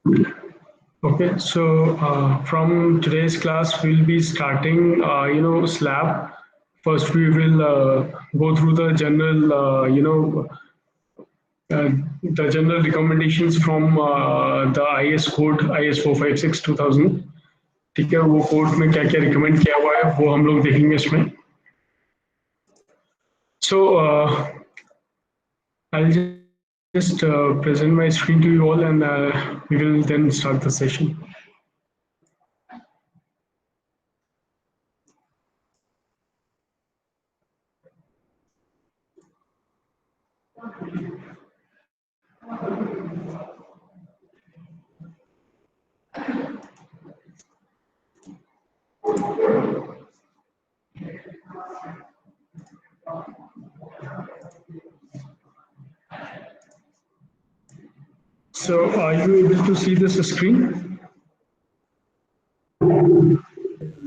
Okay, so from today's class, we'll be starting, slab. First, we will go through the general, uh, the general recommendations from the IS code IS 456 2000. ठीक है, वो code में क्या क्या recommend किया हुआ है वो हम लोग देखेंगे इसमें. So I'll just present my screen to you all, and we will then start the session. So are you able to see this screen?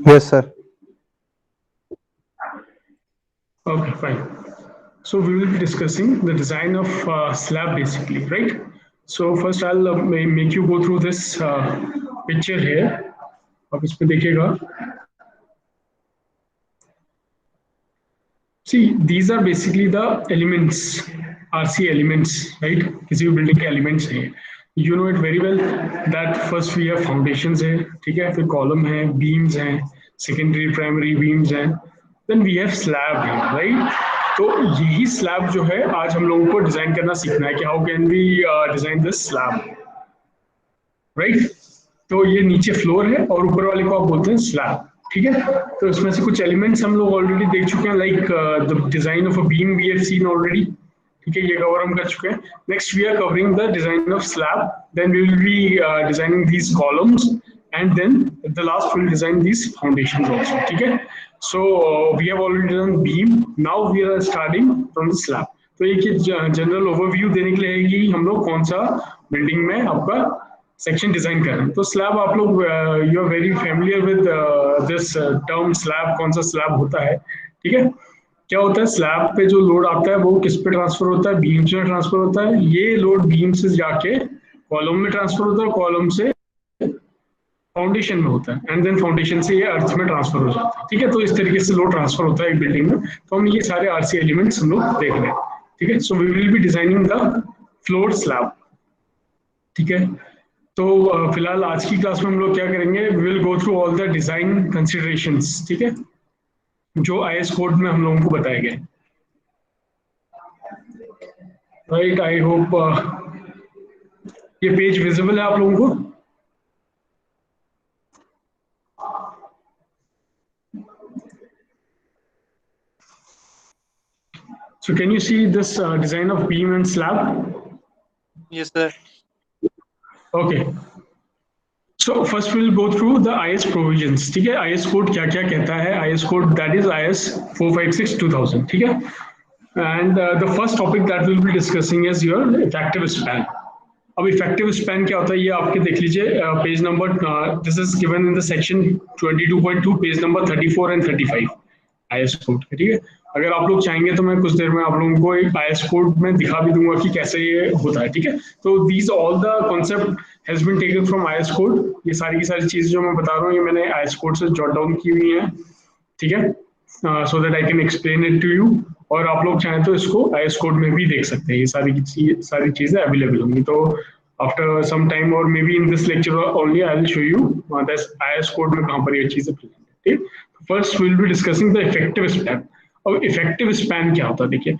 Yes, sir. Okay, fine. So we will be discussing the design of slab basically, right? So first I'll make you go through this picture here. आप इस पे देखिएगा. See, these are basically the elements, RC elements, right? किसी भी building के elements हैं. You know it very well that first we have foundations है, ठीक है? फिर column है, beams हैं, secondary, primary beams हैं, then we have slab है, right? तो यही slab जो है आज हम लोगों को डिजाइन करना सीखना है कि how can we design this slab, right? तो ये नीचे फ्लोर है और ऊपर वाले को आप बोलते हैं स्लैब. ठीक है, तो इसमें से कुछ एलिमेंट्स हम लोग ऑलरेडी देख चुके हैं, like the design of a beam we have seen already. ठीक है, ये कवर हम कर चुके हैं. Next we are covering the design of slab, then we will be designing these columns, and then the last will design these foundations also. ठीक है, so we have already done beam, now we are starting from the slab. तो एक general overview देने के लिए है कि हम लोग कौन सा बिल्डिंग में आपका सेक्शन डिजाइन कर रहे हैं. तो स्लैब आप लोग you are very familiar with this term slab. कौन सा स्लैब होता है? ठीक है, क्या होता है स्लैब पे जो लोड आता है वो किस पे ट्रांसफर होता है? बीम्स में ट्रांसफर होता है. ये लोड बीम से जाके कॉलम में ट्रांसफर होता है, कॉलम से फाउंडेशन में होता है, एंड देन फाउंडेशन से ये अर्थ में ट्रांसफर हो जाता है. ठीक है, तो इस तरीके से लोड ट्रांसफर होता है एक बिल्डिंग में. तो हम ये सारे आरसी एलिमेंट्स हम लोग देख रहे हैं. ठीक है, so we will be designing the floor slab. ठीक है, तो फिलहाल आज की क्लास में हम लोग क्या करेंगे, we will go through all the design considerations. ठीक है, जो आईएस कोड में हम लोगों को बताए गए. राइट, आई होप ये पेज विजिबल है आप लोगों को. So can you see this design of beam and slab? Yes, sir. Okay. So first we'll go through the IS provisions. ठीक है, IS code क्या क्या कहता है? IS code that is IS 456 2000. ठीक है, and the first topic that we'll be discussing is your effective span. अब effective span क्या होता है ये आपके देख लीजिए page number, this is given in the section 22.2, page number 34 and 35 IS code. ठीक है, अगर आप लोग चाहेंगे तो मैं कुछ देर में आप लोगों को एक आईएस कोड में दिखा भी दूंगा कि कैसे ये होता है. ठीक है, तो these all the concept has been taken from IS code. ये सारी की सारी चीजें जो मैं बता रहा हूँ ये मैंने आईएस कोड से जॉट डाउन की हुई है. ठीक है, so that I can explain it to you. और आप लोग चाहें तो इसको आईएस कोड में भी देख सकते हैं, ये सारी चीजें अवेलेबल होंगी. तो आफ्टर सम टाइम और maybe in this lecture only I will show you that IS code में कहां पर ये चीजें प्रेजेंट है. ठीक, first we will be discussing the effective span. अब इफेक्टिव स्पैन क्या होता है देखिए.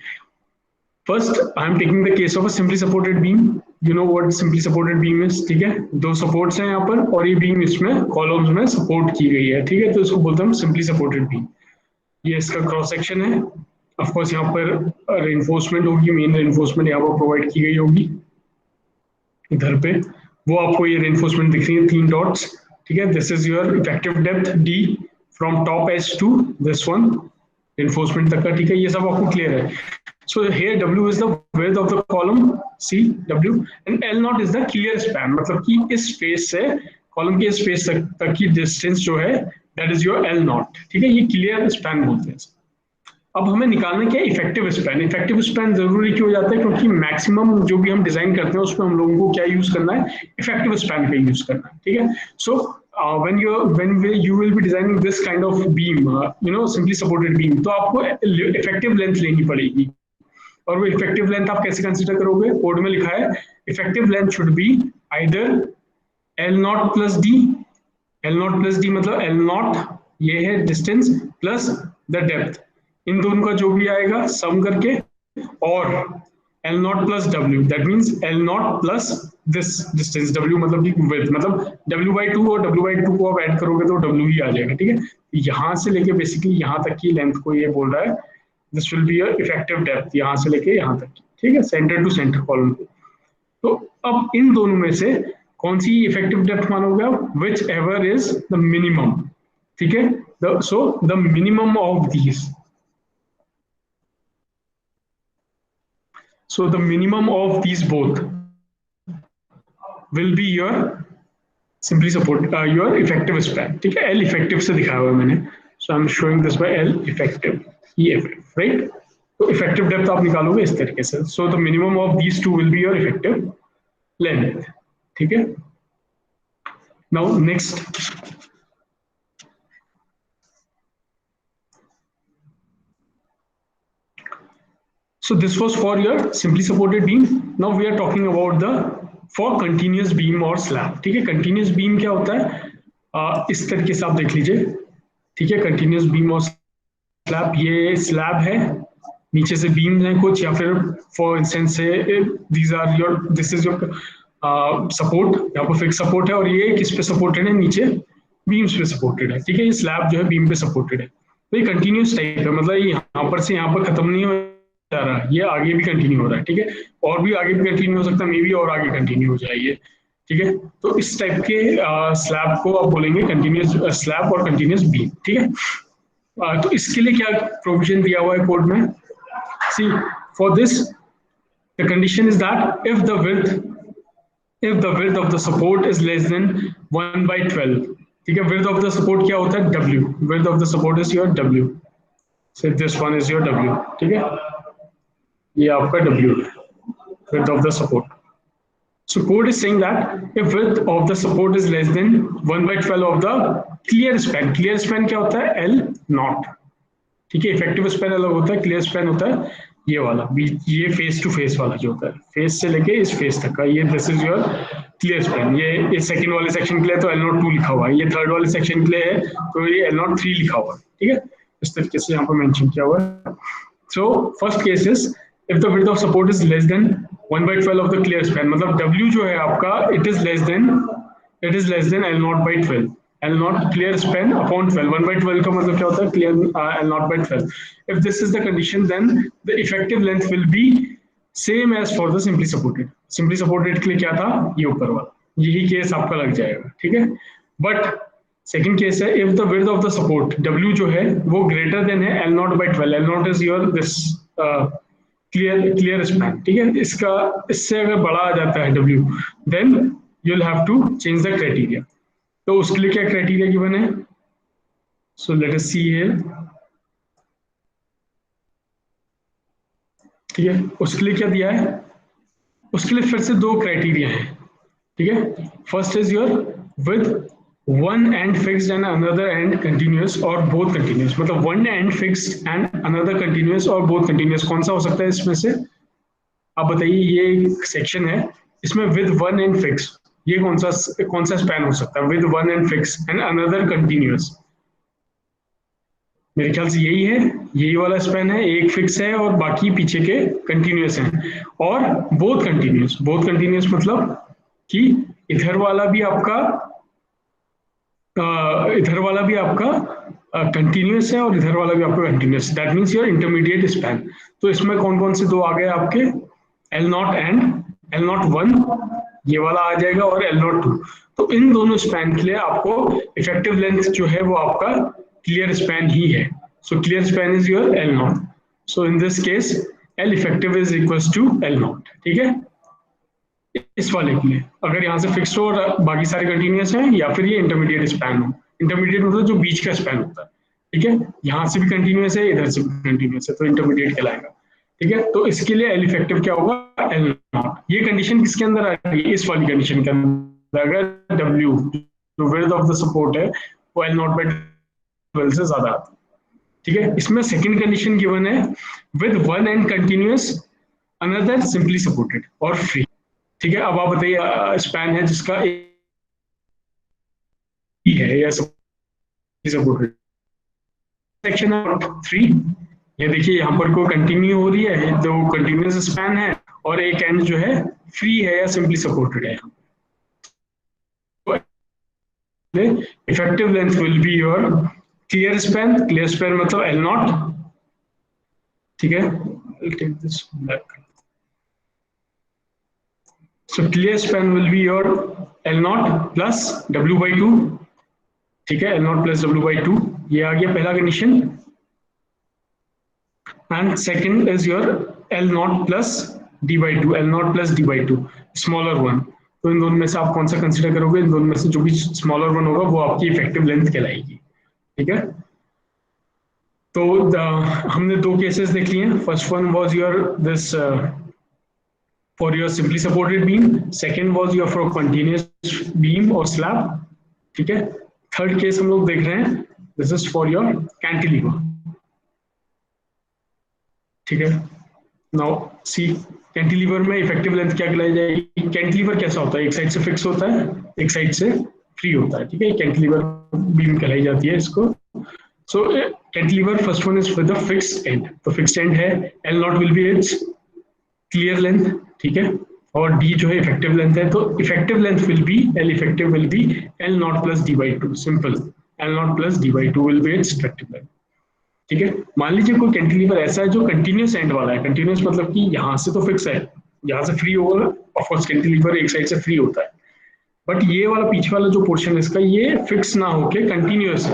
First I am taking the case of a simply supported beam. You know what simply supported beam is. ठीक है, दो सपोर्ट्स हैं यहाँ पर और ये बीम इसमें कॉलम्स में सपोर्ट की गई है. ठीक है, तो इसको बोलते हैं सिंपली सपोर्टेड बीम. ये इसका क्रॉस सेक्शन है. ऑफ कोर्स यहाँ पर रेनफोर्समेंट होगी, मेन रेनफोर्समेंट यहाँ पर प्रोवाइड की गई होगी. इधर पे वो आपको ये रेनफोर्समेंट दिख रही है 3 डॉट्स. ठीक है, this is your effective depth D from top edge to this one reinforcement तक का. ठीक है, ये सब आपको क्लियर है. So here W is the width of the column, C W, and L0 is the clear span. मतलब कि इस फेस से कॉलम के इस फेस तक की डिस्टेंस जो है दैट इज योर L0. ठीक है, ये क्लियर स्पैन बोलते हैं. अब हमें निकालना क्या है, इफेक्टिव स्पैन। इफेक्टिव स्पैन जरूरी क्यों हो जाता है, क्योंकि मैक्सिमम जो भी हम डिजाइन करते हैं उसमें हम लोगों को क्या यूज करना है, इफेक्टिव स्पैन का यूज करना है, ठीक है। सो when you will be designing this kind of beam, simply supported beam, तो आपको इफेक्टिव लेंथ लेनी पड़ेगी। और वो इफेक्टिव लेंथ आप कैसे कंसीडर करोगे, कोड में लिखा है effective length should be either L0 plus D. L0 plus D मतलब L0 ये है डिस्टेंस प्लस द डेप्थ, इन दोनों का जो भी आएगा सम करके, और L0 plus W, that means L0 plus this distance W मतलब कि विड्थ, मतलब W/2 और W/2 को आप ऐड करोगे तो W ही आ जाएगा, ठीक है। यहाँ से लेके बेसिकली यहाँ तक की लेंथ को ये बोल रहा है, this will be your effective depth, यहाँ से लेके यहाँ तक की, ठीक है, सेंटर टू सेंटर कॉलम को। तो अब इन दोनों में से कौन सी इफेक्टिव डेप्थ मानोगे आप, which ever is the minimum, ठीक है। So the minimum of these, so the minimum of these both will be your simply support your effective span, ठीक है। L effective से दिखाया हुआ है मैंने, so I'm showing this by L effective, EF, right? तो effective depth आप निकालोगे इस तरीके से, so the minimum of these two will be your effective length, ठीक है। Now next, so this was for your simply supported beam. Now we are talking about the for continuous beam or slab, ठीक है। continuous beam क्या होता है, इस तरीके से आप देख लीजिए, ठीक है। continuous beam और slab, ये slab है, नीचे से बीम है कुछ, या फिर फॉर इंस्टेंस से दिस इज योर सपोर्ट, यहाँ पर फिक्स सपोर्ट है, और ये किस पे सपोर्टेड है, नीचे बीम्स पे सपोर्टेड है, ठीक है। ये स्लैब जो है बीम पे सपोर्टेड है, तो ये कंटिन्यूस टाइप है, मतलब ये यहाँ पर से यहाँ पर खत्म नहीं हो जा रहा है, ये आगे भी कंटिन्यू हो रहा है, ठीक है। और भी आगे भी कंटिन्यू हो सकता है, मे बी और आगे कंटिन्यू हो जाएगी, ठीक है। तो इस टाइप के स्लैब को आप बोलेंगे कंटिन्यूस स्लैब और कंटिन्यूस बीम, ठीक है। तो इसके लिए क्या प्रोविजन दिया हुआ है कोड में, see for this the condition is that if the width of the support is less than 1/12, ठीक है। width of the support क्या होता है, W, width of the support is your W, so this one is your W, ठीक है, ये आपका W है, width of the support. So code is saying that if width of the support is less than 1/12 of the clear span क्या होता है, L0, ठीक है। इफेक्टिव स्पैन अलग होता है, क्लियर स्पैन होता है ये वाला, ये फेस टू फेस वाला जो होता है, फेस से लेके इस फेस तक का, ये this is your clear span. ये सेकंड वाले सेक्शन के लिए तो L02 लिखा हुआ है, ये थर्ड वाले सेक्शन के लिए है तो ये L03 लिखा हुआ है, ठीक है। इस तरीके से यहाँ पर मेंशन किया हुआ है। So first case is if the width of support is less than 1/12 of the clear span, मतलब W जो है आपका it is less than L0/12, L0 clear span upon 12, 1/12 का मतलब क्या होता है, clear L0/12. If this is the condition, then the effective length will be same as for the simply supported. Simply supported के लिए क्या था, ये ऊपर वाला, यही केस आपका लग जाएगा, ठीक है। बट सेकंड केस है if the width of the support W जो है वो greater than है L0/12. L0 is your this clear span, ठीक है। इसका इससे अगर बड़ा आ जाता है W, then you'll have to change the criteria. तो उसके लिए क्या क्राइटेरिया गिवन है, so let us see here, ठीक है। उसके लिए क्या दिया है, उसके लिए फिर से दो क्राइटेरिया हैं, ठीक है। First is your with one and fixed and another and continuous और बोथ कंटिन्यूअस, मतलब one and fixed and another continuous और बोथ कंटिन्यूअस, कौन सा हो सकता है इसमें से, आप बताइए। ये सेक्शन है, इसमें विद वन एंड फिक्स, ये कौन सा स्पैन हो सकता है, with one and fix and another continuous, मेरे ख्याल से यही वाला स्पैन है, एक फिक्स है और बाकी पीछे के कंटिन्यूअस हैं, और बोथ कंटिन्यूअस मतलब कि इधर वाला भी आपका कंटिन्यूअस है और इधर वाला भी आपका continuous, that means your intermediate span. तो इसमें कौन कौन से दो आ गए आपके, L0 एंड L01, ये वाला आ जाएगा, और L02। तो इन दोनों स्पैन के लिए आपको इफेक्टिव लेंथ जो है वो आपका क्लियर स्पैन ही है, so clear span is your L0। So in this case L effective is equals to L0, ठीक है। इस वाले के लिए अगर यहाँ से फिक्स हो और बाकी सारे कंटिन्यूअस हैं, या फिर ये इंटरमीडिएट स्पैन हो, इंटरमीडिएट मतलब जो बीच का स्पैन होता है, ठीक है, यहाँ से भी कंटिन्यूस है, इधर से भी कंटिन्यूस है, तो इंटरमीडिएट कहलाएगा। ठीक है, तो इसके लिए एल इफेक्टिव क्या होगा, एल नॉट। ये कंडीशन किसके अंदर आ रही है, इस वाली कंडीशन के अंदर, अगर डब्ल्यू जो विड्थ ऑफ द सपोर्ट है वो एल नॉट बाई 12 से ज्यादा आता है। ठीक है, इसमें सेकंड कंडीशन गिवन है, with one and continuous, another simply supported और फ्री। ठीक है, अब आप बताइए स्पैन है जिसका E है या सपोर्टेड, सेक्शन थ्री, ये देखिए यहाँ पर कोई कंटिन्यू हो रही है, दो कंटिन्यूस स्पैन है और एक एंड जो है फ्री है या सिंपली सपोर्टेड है। Effective length will be your clear span मतलब एल नॉट। ठीक है, I'll take this back. So clear span will be your L naught plus W by 2. ठीक है, L naught plus W by 2, ये आ गया पहला condition. And second is your L naught plus D by 2, L naught plus D by 2, smaller one. तो इन दोनों में से आप कौन सा कंसिडर करोगे, इन दोनों में से जो भी स्मॉलर वन होगा वो आपकी इफेक्टिव लेंथ कहलाएगी। ठीक है, तो हमने दो केसेस देख लिए। First one was your this for your simply supported beam, second was your for continuous beam or slab। ठीक है, थर्ड केस हम लोग देख रहे हैं, this is for your cantilever. ठीक है, नाउ सी कैंटिलीवर में इफेक्टिव लेंथ क्या कहलाई जाएगी। कैंटिलीवर कैसा होता है, एक साइड से फिक्स होता है, एक साइड से फ्री होता है। ठीक है, कैंटिलीवर बीम कहलाई जाती है इसको। So cantilever first one is with the fixed end, तो फिक्स्ड एंड है, L naught will be its clear length. ठीक है, और डी जो है इफेक्टिव लेंथ है, तो effective length will be L effective will be L not plus D by two, simple, L not plus D by two will be it's effective length. ठीक है, मान लीजिए कोई कैंटिलीवर ऐसा है जो कंटिन्यूस एंड वाला है, कंटिन्यूस मतलब कि यहाँ से तो फिक्स है, यहाँ से फ्री होगा, ऑफकोर्स कैंटिलीवर एक साइड से फ्री होता है, बट ये वाला पीछे वाला जो पोर्शन है इसका ये फिक्स ना होके कंटिन्यूस है।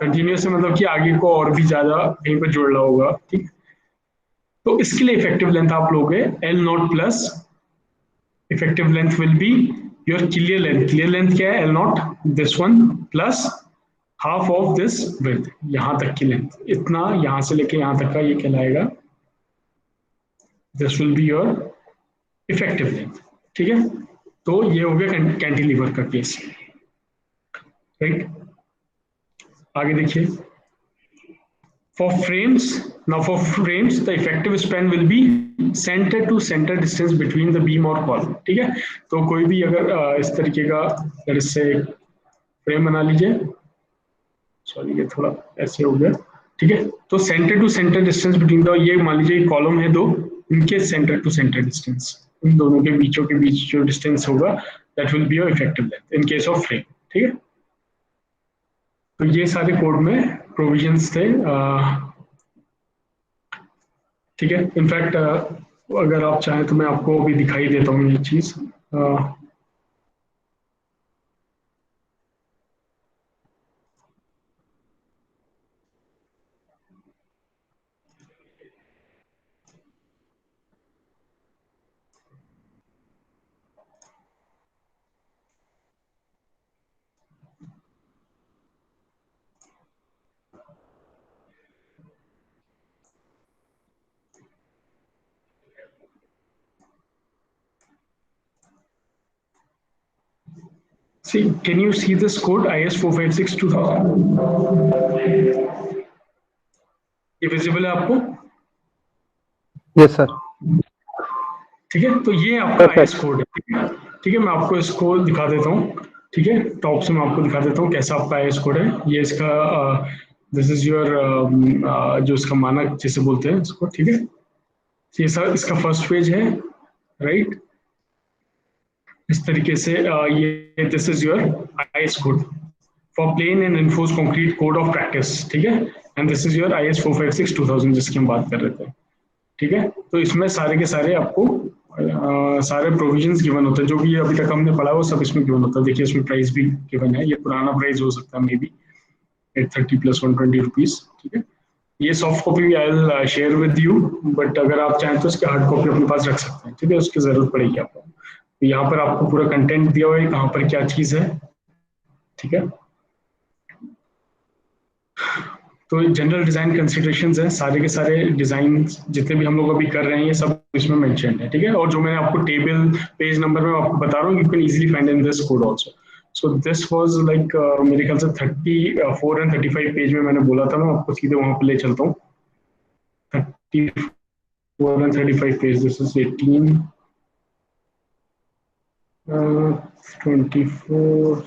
कंटिन्यूस है मतलब कि आगे को और भी ज्यादा कहीं पर जोड़ रहा होगा। ठीक, तो इसके लिए इफेक्टिव लेंथ आप लोगे L not plus effective length will be your clear length. Clear length क्या है, L not this one plus half of this width, यहां तक की लेंथ, इतना यहां से लेके यहां तक का ये कहलाएगा, this will be your effective length. ठीक है, तो ये हो गया कैंटिलीवर का केस। राइट, आगे देखिए, for frames, now for frames the effective span will be center to center distance between the beam or column। ठीक है, तो कोई भी अगर इस तरीके का इससे फ्रेम बना लीजिए, सॉरी ये थोड़ा ऐसे हो गया। ठीक है, तो centre to centre distance between the, ये मान लीजिए कॉलम है दो, इनके सेंटर टू सेंटर डिस्टेंस, इन दोनों के बीच जो डिस्टेंस होगा that will be your effective length in case of frame. ठीक है, तो ये सारे कोड में प्रोविजंस थे। ठीक है, इनफैक्ट अगर आप चाहें तो मैं आपको अभी दिखाई देता हूँ ये चीज। See, can you see this code IS 456-2000? ये विजिबल है आपको? Yes sir. ठीक है, तो ये आपका IS कोड है। ठीक है, मैं आपको इसको दिखा देता हूँ। ठीक है, टॉप से मैं आपको दिखा देता हूँ कैसा आपका IS कोड है। ये इसका दिस इज योर जो इसका मानक जिसे बोलते हैं इसको। ठीक है, ये सर इसका फर्स्ट पेज है, राइट। इस तरीके से ये this is your IS code for plain and reinforced concrete code of practice. ठीक है, and this is your IS 456-2000 जिसकी हम बात कर रहे थे। ठीक है, तो इसमें सारे के सारे आपको सारे प्रोविजंस गिवन होते हैं, जो भी अभी तक हमने पढ़ा वो सब इसमें गिवन होता है। देखिए इसमें प्राइस भी गिवन है, ये पुराना प्राइस हो सकता है मे बी 830 प्लस 120 रुपीज। ठीक है, ये soft copy I will share with you, but अगर आप चाहें तो इसके हार्ड कॉपी अपने पास रख सकते हैं। ठीक है, उसकी जरूरत पड़ेगी आपको। तो यहाँ पर आपको पूरा कंटेंट दिया हुआ है, कहाँ पर क्या चीज है। ठीक है, तो जनरल डिजाइन कंसिडरेशंस हैं, सारे के सारे डिजाइन जितने भी हम लोग अभी कर रहे हैं ये सब इसमें मेंशन है, ठीक है। और जो मैंने आपको टेबल पेज नंबर में आपको बता रहा हूँ, you can easily find in this code also. So this was like मेरे ख्याल से 34 एंड 35 पेज में मैंने बोला था, मैं आपको सीधे वहां पे ले चलता हूँ। 34 and 35 page, this is 18 24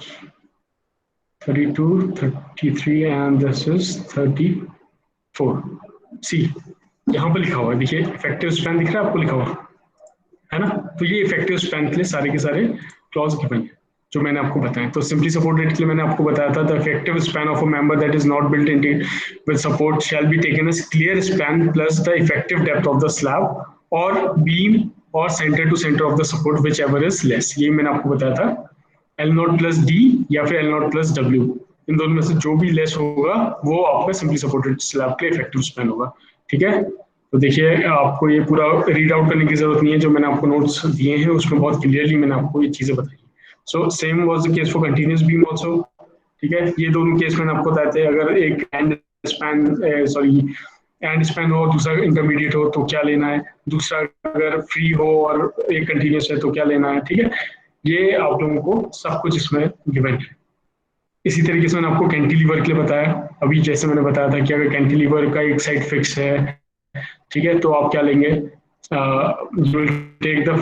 32 33 and this is 34। सी यहाँ पे लिखा हुआ है, देखिए इफेक्टिव स्पैन दिख रहा है आपको लिखा हुआ है ना। तो ये इफेक्टिव स्पैन के लिए सारे के सारे क्लॉज गिवन है जो मैंने आपको बताया। तो सिंपली सपोर्टेड के लिए मैंने आपको बताया था, the effective span of a member that is not built in with support shall be taken as clear span plus the effective depth of the slab और बीम और centre to centre of the support whichever is less. ये मैंने आपको बताया था, L not plus D या फिर L not plus W, इन दोनों में से जो भी लेस होगा वो आपका सिंपली सपोर्टेड स्लैब के इफेक्टिव स्पैन होगा, ठीक है। तो देखिए आपको ये पूरा रीड आउट करने की जरूरत नहीं है, जो मैंने आपको नोट्स दिए हैं उसमें बहुत क्लियरली मैंने आपको ये चीजें बताई। So same was the case for continuous beam also, ठीक है। ये दोनों केस मैंने आपको बताए थे, अगर एक एंड स्पैन हो और दूसरा इंटरमीडिएट हो तो क्या लेना है, दूसरा अगर फ्री हो और एक कंटिन्यूअस है तो क्या लेना है, ठीक है। ये आप लोगों को सब कुछ इसमें गिवन है। इसी तरीके से मैंने आपको कैंटिलीवर के लिए बताया, अभी जैसे मैंने बताया था कि अगर कैंटिलीवर का एक साइड फिक्स है, ठीक है, तो आप क्या लेंगे, you will take the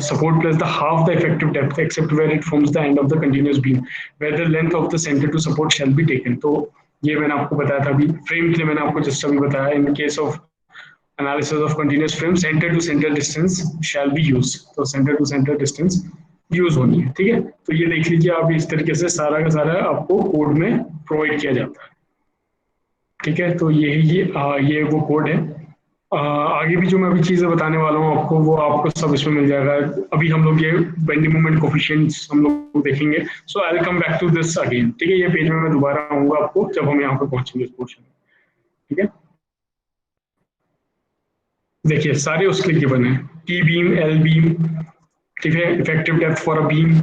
support plus the half the effective depth except where it forms the end of the continuous beam where the length of the center to support shall be taken। तो ये मैंने आपको बताया था अभी। Frame के लिए मैंने आपको जस्ट अभी बताया, in case of analysis of continuous frame centre to centre distance shall be use, तो centre to centre distance use होनी है, ठीक है। तो ये देख लीजिए आप, इस तरीके से सारा का सारा आपको कोड में प्रोवाइड किया जाता है, ठीक है। तो ये वो कोड है। आगे भी जो मैं अभी चीजें बताने वाला हूँ आपको, वो आपको सब इसमें मिल जाएगा। अभी हम लोग ये बेंडिंग मोमेंट कोफिशिएंट्स हम लोग देखेंगे, so I will come back to this again, ठीक है। ये पेज में मैं दोबारा आऊंगा आपको जब हम यहाँ पे पहुंचेंगे इस पोर्शन में, ठीक है। देखिए सारे उसके लिए गिवन है, टी बीम, एल बीम, ठीक है, effective depth for a beam,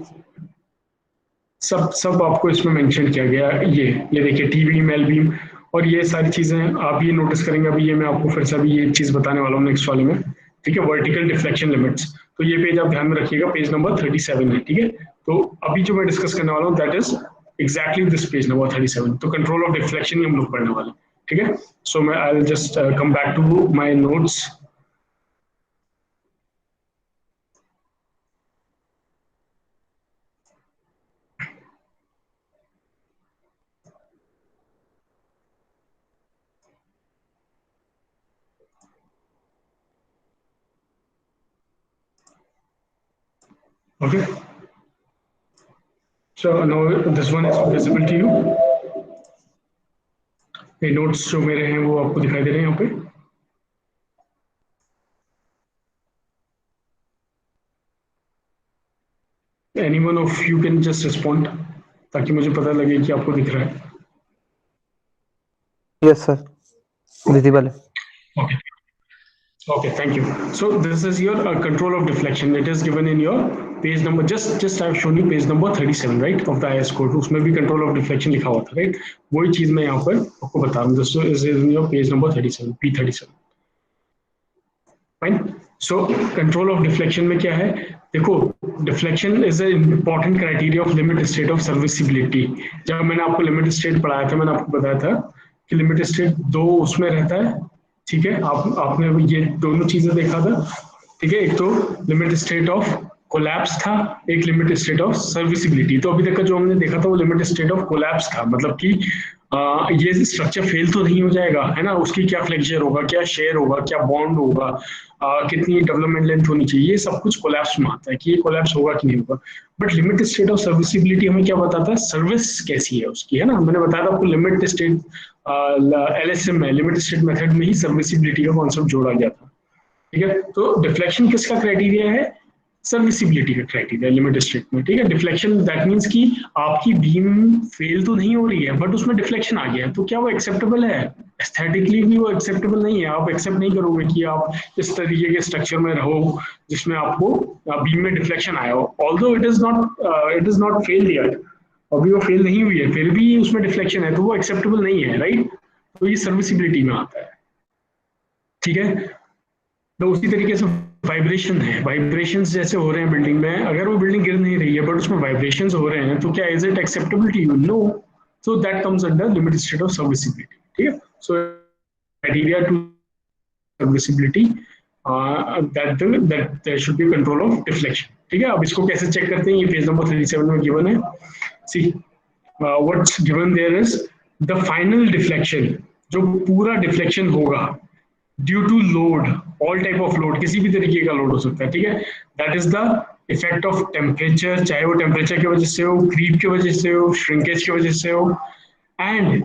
सब आपको इसमें मेंशन किया गया। ये देखिए टी बीम, एल बीम, और ये सारी चीजें आप ये नोटिस करेंगे। अभी ये मैं आपको फिर से अभी ये चीज बताने वाला हूँ नेक्स्ट वाले में, ठीक है। वर्टिकल डिफ्लेक्शन लिमिट्स, तो ये पेज आप ध्यान में रखिएगा, पेज नंबर 37 है, ठीक है। तो अभी जो मैं डिस्कस करने वाला हूँ that is exactly this page number 37। तो कंट्रोल ऑफ डिफ्लेक्शन ही हम लोग पढ़ने वाले, ठीक है। सो मैं I will just come back to my notes. Okay, so now this one is visible to you। ये नोट्स जो मेरे हैं वो आपको दिखाई दे रहे हैं यहाँ पे। Anyone of you can just respond ताकि मुझे पता लगे कि आपको दिख रहा है। Yes, sir. Visible. Okay. Okay, thank you. So this is your control of deflection. It is given in your page number. Just I've shown you page number 37, right, of the IS code. उसमें भी control of deflection लिखा हुआ था, right? वही चीज मैं यहाँ पर आपको बता रहा हूँ। This is in your page number 37, P37. Fine. So control of deflection में क्या है? देखो, deflection is an important criteria of limit state of serviceability। जब मैंने आपको limit state पढ़ाया था, मैंने आपको बताया था कि limit state दो उसमें रहता है, ठीक है। आपने ये दोनों चीजें देखा था, ठीक है। एक तो लिमिट स्टेट ऑफ कोलैप्स था, एक लिमिट स्टेट ऑफ सर्विसिबिलिटी। तो अभी तक का जो हमने देखा था वो लिमिट स्टेट ऑफ कोलैप्स था, मतलब कि ये स्ट्रक्चर फेल तो नहीं हो जाएगा, है ना। उसकी क्या फ्लेक्चर होगा, क्या शेयर होगा, क्या बॉन्ड होगा, कितनी डेवलपमेंट लेंथ होनी चाहिए, ये सब कुछ कोलैप्स में आता है कि ये कोलैप्स होगा कि नहीं होगा। But limit state of serviceability हमें क्या बताता है, सर्विस कैसी है उसकी, है ना। मैंने बताया था आपको लिमिट स्टेट LSM में, लिमिट स्टेट मेथड में ही सर्विसिबिलिटी का कॉन्सेप्ट जोड़ा गया था, ठीक है। तो डिफ्लेक्शन किसका क्राइटेरिया है, सर्विसिबिलिटी का क्राइटेरिया लिमिट स्टेट में, ठीक है। डिफ्लेक्शन दैट मींस कि आपकी बीम फेल तो नहीं हो रही है बट उसमें डिफ्लेक्शन आ गया है, तो क्या वो एक्सेप्टेबल है, एस्थेटिकली भी वो एक्सेप्टेबल नहीं है। आप एक्सेप्ट नहीं करोगे कि आप इस तरीके के स्ट्रक्चर में रहो जिसमें आपको बीम में डिफ्लेक्शन आया हो, although it is not fail yet, अभी वो फेल नहीं हुई है, फिर भी उसमें डिफ्लेक्शन है, तो वो एक्सेप्टेबल नहीं है, राइट। तो ये सर्विसिबिलिटी में आता है, ठीक है। तो उसी तरीके से वाइब्रेशन है, वाइब्रेशंस जैसे हो रहे हैं बिल्डिंग में, अगर वो बिल्डिंग गिर नहीं रही है बट उसमें वाइब्रेशंस हो रहे हैं, तो क्या is it acceptable to you? No. So that comes under limited state of serviceability, ठीक है। So criteria to serviceability that there should be control of deflection, ठीक है। अब इसको कैसे चेक करते हैं, ये पेज नंबर 37 में गिवन है। सी what's given there is the final deflection, जो पूरा डिफ्लेक्शन होगा due to load, all type of load, किसी भी तरीके का लोड हो सकता है, ठीक है। That is the effect of temperature, चाहे वो टेम्परेचर की वजह से हो, क्रीप की वजह से हो, श्रिंकेज की वजह से हो, and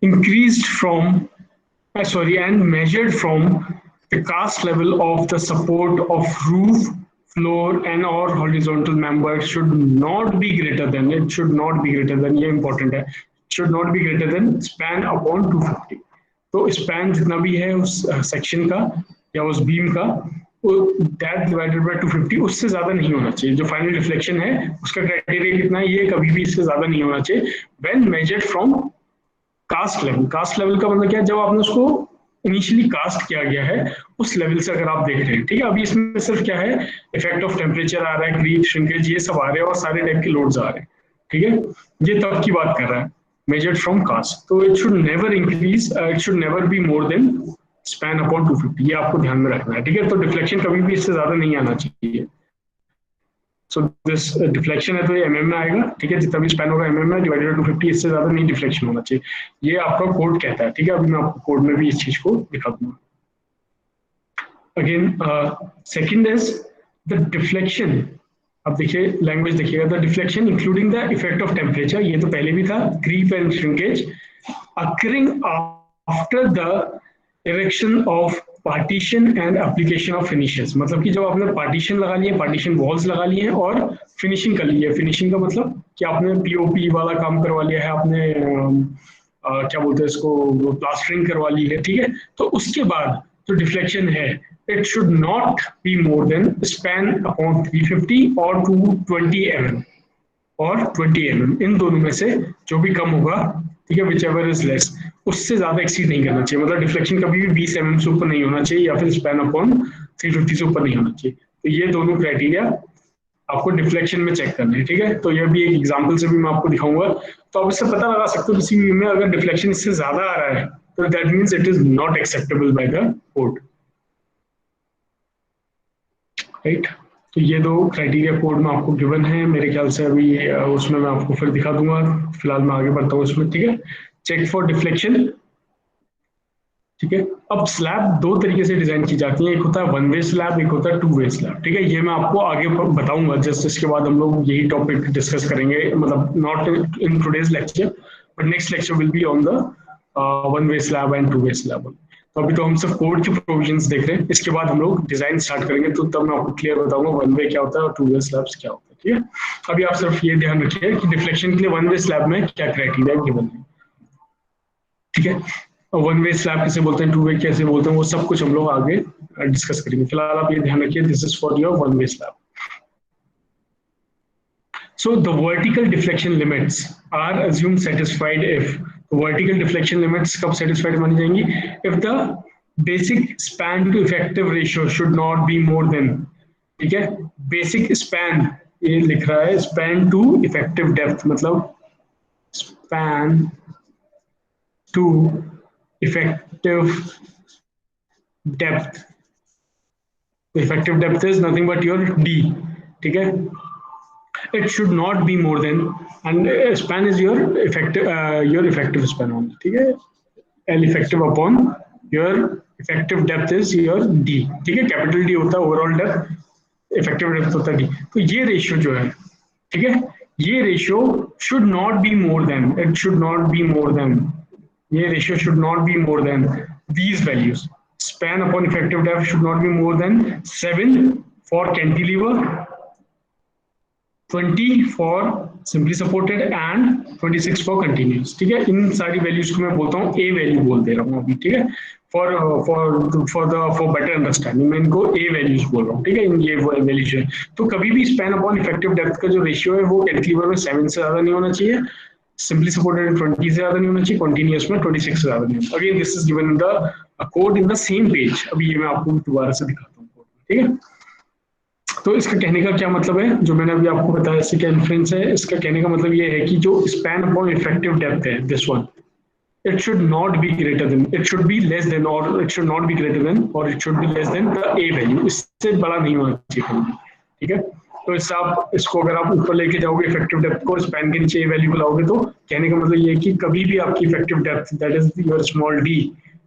increased from and measured from the cast level of the support of roof, floor and or horizontal member should not be greater than, it should not be greater than, ये important है, should not be greater than span upon 250। तो span जितना भी है उस section का या उस बीम का, दैट डिवाइडेड बाय 250, उससे ज्यादा नहीं होना चाहिए। जो फाइनल रिफ्लेक्शन है उसका क्राइटेरिया कितना है, ये कभी भी इससे ज्यादा नहीं होना चाहिए when measured from cast level. Cast level का मतलब क्या है, जब आपने उसको इनिशियली कास्ट किया गया है उस लेवल से अगर आप देख रहे हैं, ठीक है। अभी इसमें सिर्फ क्या है, इफेक्ट ऑफ टेम्परेचर आ रहा है, क्रीप, श्रिंकेज, ये सब आ रहे हैं और सारे टाइप के लोड्स आ रहे हैं, ठीक है। ये तब की बात कर रहा है, measured from cast, तो it should never increase, it should never be more than span upon 250, ये आपको ध्यान में रखना है, ठीक है। तो डिफ्लेक्शन कभी भी इससे ज्यादा नहीं आना चाहिए। सो दिस डिफ्लेक्शन है तो ये mm में आएगा, ठीक है। जितना भी स्पैन होगा mm में, डिवाइडेड बाय 250, इससे ज्यादा नहीं डिफ्लेक्शन होना चाहिए, ये आपका कोड कहता है, ठीक है। अभी मैं आपको कोड में भी इस चीज को दिखा दूंगा। Again second is the deflection. अब देखिए लैंग्वेज देखिएगा, the deflection including the effect of temperature, ये तो पहले भी था, creep and shrinkage occurring after the erection of partition and application of finishes. मतलब कि जब आपने पार्टीशन लगा लिए, पार्टीशन वॉल्स लगा लिए हैं और फिनिशिंग कर ली है। फिनिशिंग का मतलब कि आपने पीओपी वाला काम करवा लिया है, आपने क्या बोलते हैं इसको, प्लास्टरिंग करवा ली है, ठीक है। तो उसके बाद जो डिफ्लेक्शन है, it should not be more than span upon 350 or 220 mm और 20 mm, इन दोनों में से जो भी कम होगा, ठीक है, whichever is less, उससे ज्यादा एक्सीड नहीं करना चाहिए। मतलब डिफ्लेक्शन कभी भी 20 mm से ऊपर नहीं होना चाहिए या फिर स्पैन अपॉन 350 से ऊपर नहीं होना चाहिए। तो ये दोनों क्राइटेरिया आपको डिफ्लेक्शन में चेक करना है, ठीक है। तो ये भी एक एग्जांपल से भी मैं आपको दिखाऊंगा, तो आप इससे पता लगा सकते हो किसी भी में अगर डिफ्लेक्शन इससे ज्यादा आ रहा है तो that means it is not acceptable by the code, right. तो ये दो क्राइटेरिया कोड में आपको गिवन है, मेरे ख्याल से अभी उसमें मैं आपको फिर दिखा दूंगा, फिलहाल मैं आगे बढ़ता हूँ उसमें, ठीक है। चेक फॉर डिफ्लेक्शन, ठीक है। अब स्लैब दो तरीके से डिजाइन की जाती है, एक होता है वन वे स्लैब, एक होता है टू वे स्लैब, ठीक है। ये मैं आपको आगे बताऊंगा, जस्ट इसके बाद हम लोग यही टॉपिक डिस्कस करेंगे, मतलब not in today's lecture but next lecture will be on the one way slab and two way slab. तो अभी तो हम सब कोड के प्रोविजंस देख रहे हैं, इसके बाद हम लोग डिजाइन स्टार्ट करेंगे, तो तब मैं आपको क्लियर बताऊंगा वन वे क्या होता है और टू वे स्लैब्स क्या होता है, ठीक है। अभी आप सिर्फ ये ध्यान रखिए कि डिफ्लेक्शन के लिए वन वे स्लैब में क्या क्राइटेरिया गिवन है, ठीक है। वन वे स्लैब कैसे बोलते हैं, टू वे कैसे बोलते हैं, वो सब कुछ हम लोग आगे डिस्कस करेंगे। फिलहाल आप ये ध्यान रखिए, this is for your one way slab. So the vertical deflection limits are assumed satisfied if, vertical deflection limits कब satisfied मानी जाएंगी, if the basic span to effective ratio should not be more than, ठीक है। basic span ये लिख रहा है, span to effective depth, मतलब span to effective depth, effective depth is nothing but your D, ठीक है। It should not be more than, and span is your effective span only, ठीक है। L effective upon your effective depth is your D, ठीक है। Capital D होता है overall depth, effective depth होता है D। तो ये रेशियो जो है, ठीक है, ये ratio should not be more than, it should not be more than, ये ratio should not be more than these values. Span upon effective depth should not be more than 7 for cantilever, 20 for simply supported and 26 for continuous, ठीक है। इन सारी values को मैं बोलता हूँ ए value बोल दे रहा हूँ अभी, ठीक है। फॉर बेटर अंडरस्टैंडिंग मैं इनको ए वैल्यूज बोल रहा हूँ, ठीक है। ये वैल्यूज है, तो कभी भी स्पैन अपॉन इफेक्टिव डेप्थ का जो रेशियो है वो कैंटिलीवर में 7 से ज्यादा नहीं होना चाहिए, सिंपली सपोर्टेड 20 से ज्यादा नहीं होना चाहिए, कॉन्टिन्यूस में 26 से ज्यादा नहीं होना। Again this is given in the code in the same page. अभी ये मैं आपको दोबारा से दिखाता हूँ कोड, ठीक है। तो इसका कहने का क्या मतलब है, जो मैंने अभी आपको बताया इससे क्या इन्फ्रेंस है, इसका कहने का मतलब ये है कि जो स्पैन अपॉन इफेक्टिव डेप्थ है, this one, it should not be greater than, it should be less than, or it should not be greater than, or it should be less than the a value, इससे बड़ा नहीं होना चाहिए, ठीक है। तो इससे आप इसको अगर आप ऊपर लेके जाओगे इफेक्टिव डेप्थ को, स्पैन के नीचे ए वैल्यू को लाओगे, तो कहने का मतलब ये है कि कभी भी आपकी effective depth that is your small D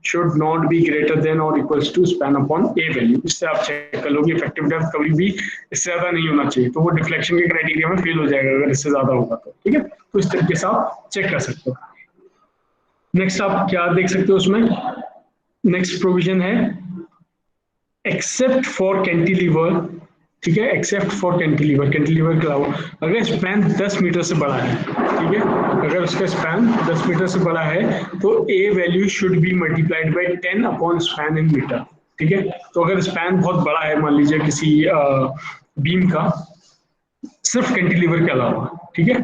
should not be greater than or equals to span upon a value। इससे आप चेक कर लोगे इफेक्टिव डेप्थ कभी भी इससे ज्यादा नहीं होना चाहिए, तो वो डिफ्लेक्शन के क्राइटेरिया में फेल हो जाएगा अगर इससे ज्यादा होगा तो, ठीक है। तो इस तरीके से आप चेक कर सकते हो। नेक्स्ट आप क्या देख सकते हो उसमें, नेक्स्ट प्रोविजन है एक्सेप्ट फॉर कैंटिलीवर, ठीक है, एक्सेप्ट फॉर कैंटिलीवर, कैंटिलीवर के अलावा अगर स्पैन 10 मीटर से बड़ा है, ठीक है, अगर उसका स्पैन 10 मीटर से बड़ा है तो A value should be multiplied by 10 upon span in metre, ठीक है। तो अगर स्पैन बहुत बड़ा है, मान लीजिए किसी बीम का, सिर्फ कैंटिलीवर के अलावा, ठीक है,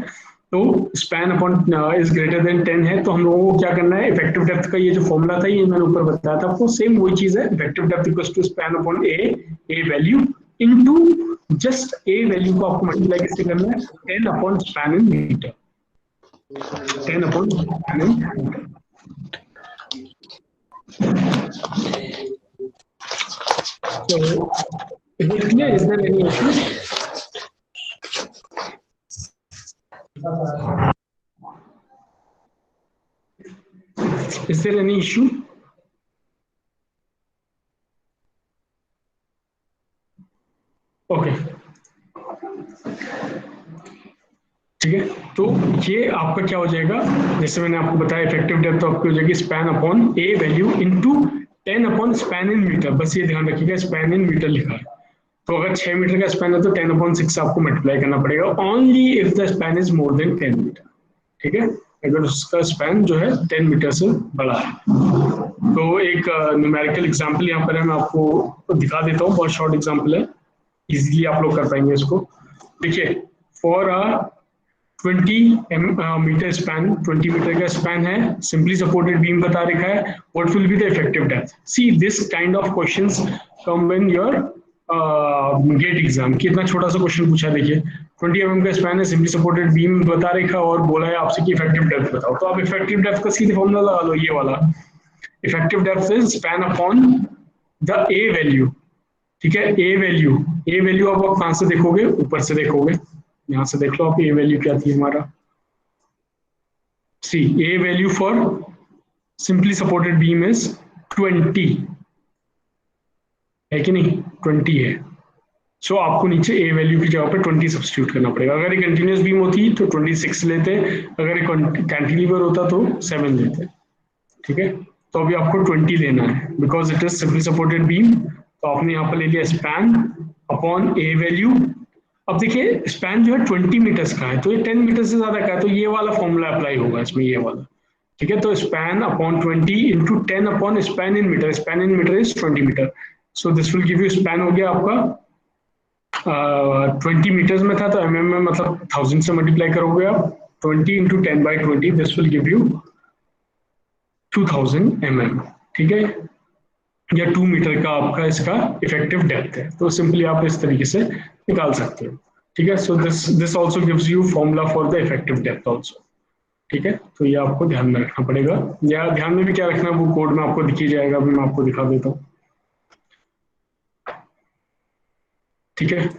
तो span upon is greater than 10 है, तो हम लोगों को क्या करना है, इफेक्टिव डेप्थ का ये जो फॉर्मूला था ये मैंने ऊपर बताया था आपको, सेम वही चीज है, effective depth equals to span upon A value into just A value को आपको मल्टीप्लाई कैसे करना है, 10 upon span in metre, 10 upon span in metre. So, is it clear? Is there any issue? Is there any issue? Okay. ठीक है, तो ये आपका क्या हो जाएगा, जैसे मैंने आपको बताया इफेक्टिव डेप्थ आपकी हो जाएगी span upon A value into 10 upon span in metre, बस ये ध्यान रखिएगा स्पैन इन मीटर लिखा है, तो अगर 6 मीटर का स्पैन है तो 10 अपॉन 6 आपको मल्टीप्लाई करना पड़ेगा, only if the span is more than 10 metre, ठीक है, अगर उसका स्पैन जो है 10 मीटर से बड़ा है। तो एक न्यूमेरिकल एग्जांपल यहाँ पर है, मैं आपको दिखा देता हूँ, बहुत शॉर्ट एग्जांपल है, इजीली आप लोग कर पाएंगे इसको। देखिए, for a 20 metre span, 20 metre का स्पैन है, सिंपली सपोर्टेड बीम बता रखा है, what will be the effective depth. See this kind of questions come when your get exam. कितना छोटा सा क्वेश्चन पूछा है, देखिए 20 mm का स्पैन है, सिंपली सपोर्टेड बीम बता रखा और बोला है आपसे कि इफेक्टिव डेप्थ बताओ, तो आप इफेक्टिव डेप्थ का सीधे फॉर्मूला लगा लो, ये वाला effective depth is span upon the A value, ठीक है, ए वैल्यू आप कहां से देखोगे, ऊपर से देखोगे, यहां से देख लो आप ए वैल्यू क्या थी हमारा, C A value for simply supported beam is 20 है कि नहीं, 20 है, सो आपको नीचे ए वैल्यू की जगह पे 20 सब्स्टिट्यूट करना पड़ेगा। अगर ये कंटिन्यूअस बीम होती तो 26 लेते, अगर ये कैंटिलीवर होता तो 7 लेते, ठीक है। तो अभी आपको 20 लेना है because it is simply supported beam, तो आपने यहाँ पर ले लिया स्पैन अपॉन ए वैल्यू। अब देखिए स्पैन जो है 20 मीटर्स का है, तो ये 10 मीटर से ज्यादा का है, तो ये वाला फॉर्मूला अप्लाई होगा इसमें, ये वाला, ठीक है। तो span upon 20 into 10 upon span in metre, span in metre is 20 metre, so this will give you, span हो गया आपका 20 मीटर्स में था, तो mm में मतलब 1000 से मल्टीप्लाई करोगे आप, 20 into 10/20, this will give you 2000 mm, ठीक है, या 2 मीटर का आपका इसका इफेक्टिव डेप्थ है, तो सिंपली आप इस तरीके से निकाल सकते हो, ठीक है। So this also gives you formula for the effective depth also, ठीक है। तो ये आपको ध्यान में रखना पड़ेगा, या ध्यान में भी क्या रखना है वो कोड में आपको दिखी जाएगा, अभी मैं आपको दिखा देता हूँ, ठीक है।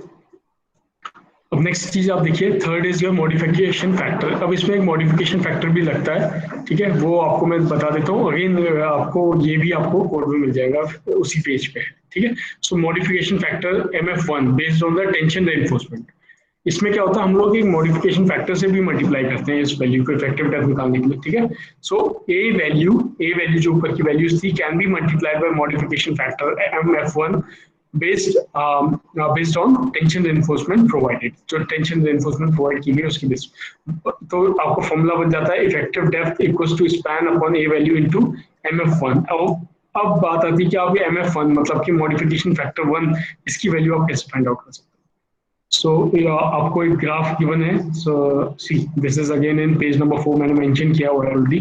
अब नेक्स्ट चीज आप देखिए, third is your modification factor. अब इसमें एक मॉडिफिकेशन फैक्टर भी लगता है, ठीक है, वो आपको मैं बता देता हूँ, अगेन आपको ये भी आपको कोड में मिल जाएगा उसी पेज पे, ठीक है। So modification factor MF1 based on the tension reinforcement. इसमें क्या होता है, हम लोग एक मॉडिफिकेशन फैक्टर से भी मल्टीप्लाई करते हैं इस वैल्यू को इफेक्टिव डेप्थ निकालने के लिए, ठीक है। सो ए वैल्यू जो ऊपर की वैल्यूज थी can be multiplied bye modification factor MF1 based on tension reinforcement provided, जो टेंशन reinforcement प्रोवाइड की गई उसकी बेस, तो आपको फॉर्मूला बन जाता है effective depth equals to span upon A value into MF1। अब बात आती है कि आप ये MF1 मतलब कि मॉडिफिकेशन फैक्टर 1 इसकी वैल्यू आप कैसे फाइंड आउट कर सकते हो। सो आपको एक ग्राफ गिवन है. So see this is again in page number 4, मैंने मेंशन किया हुआ है ऑलरेडी.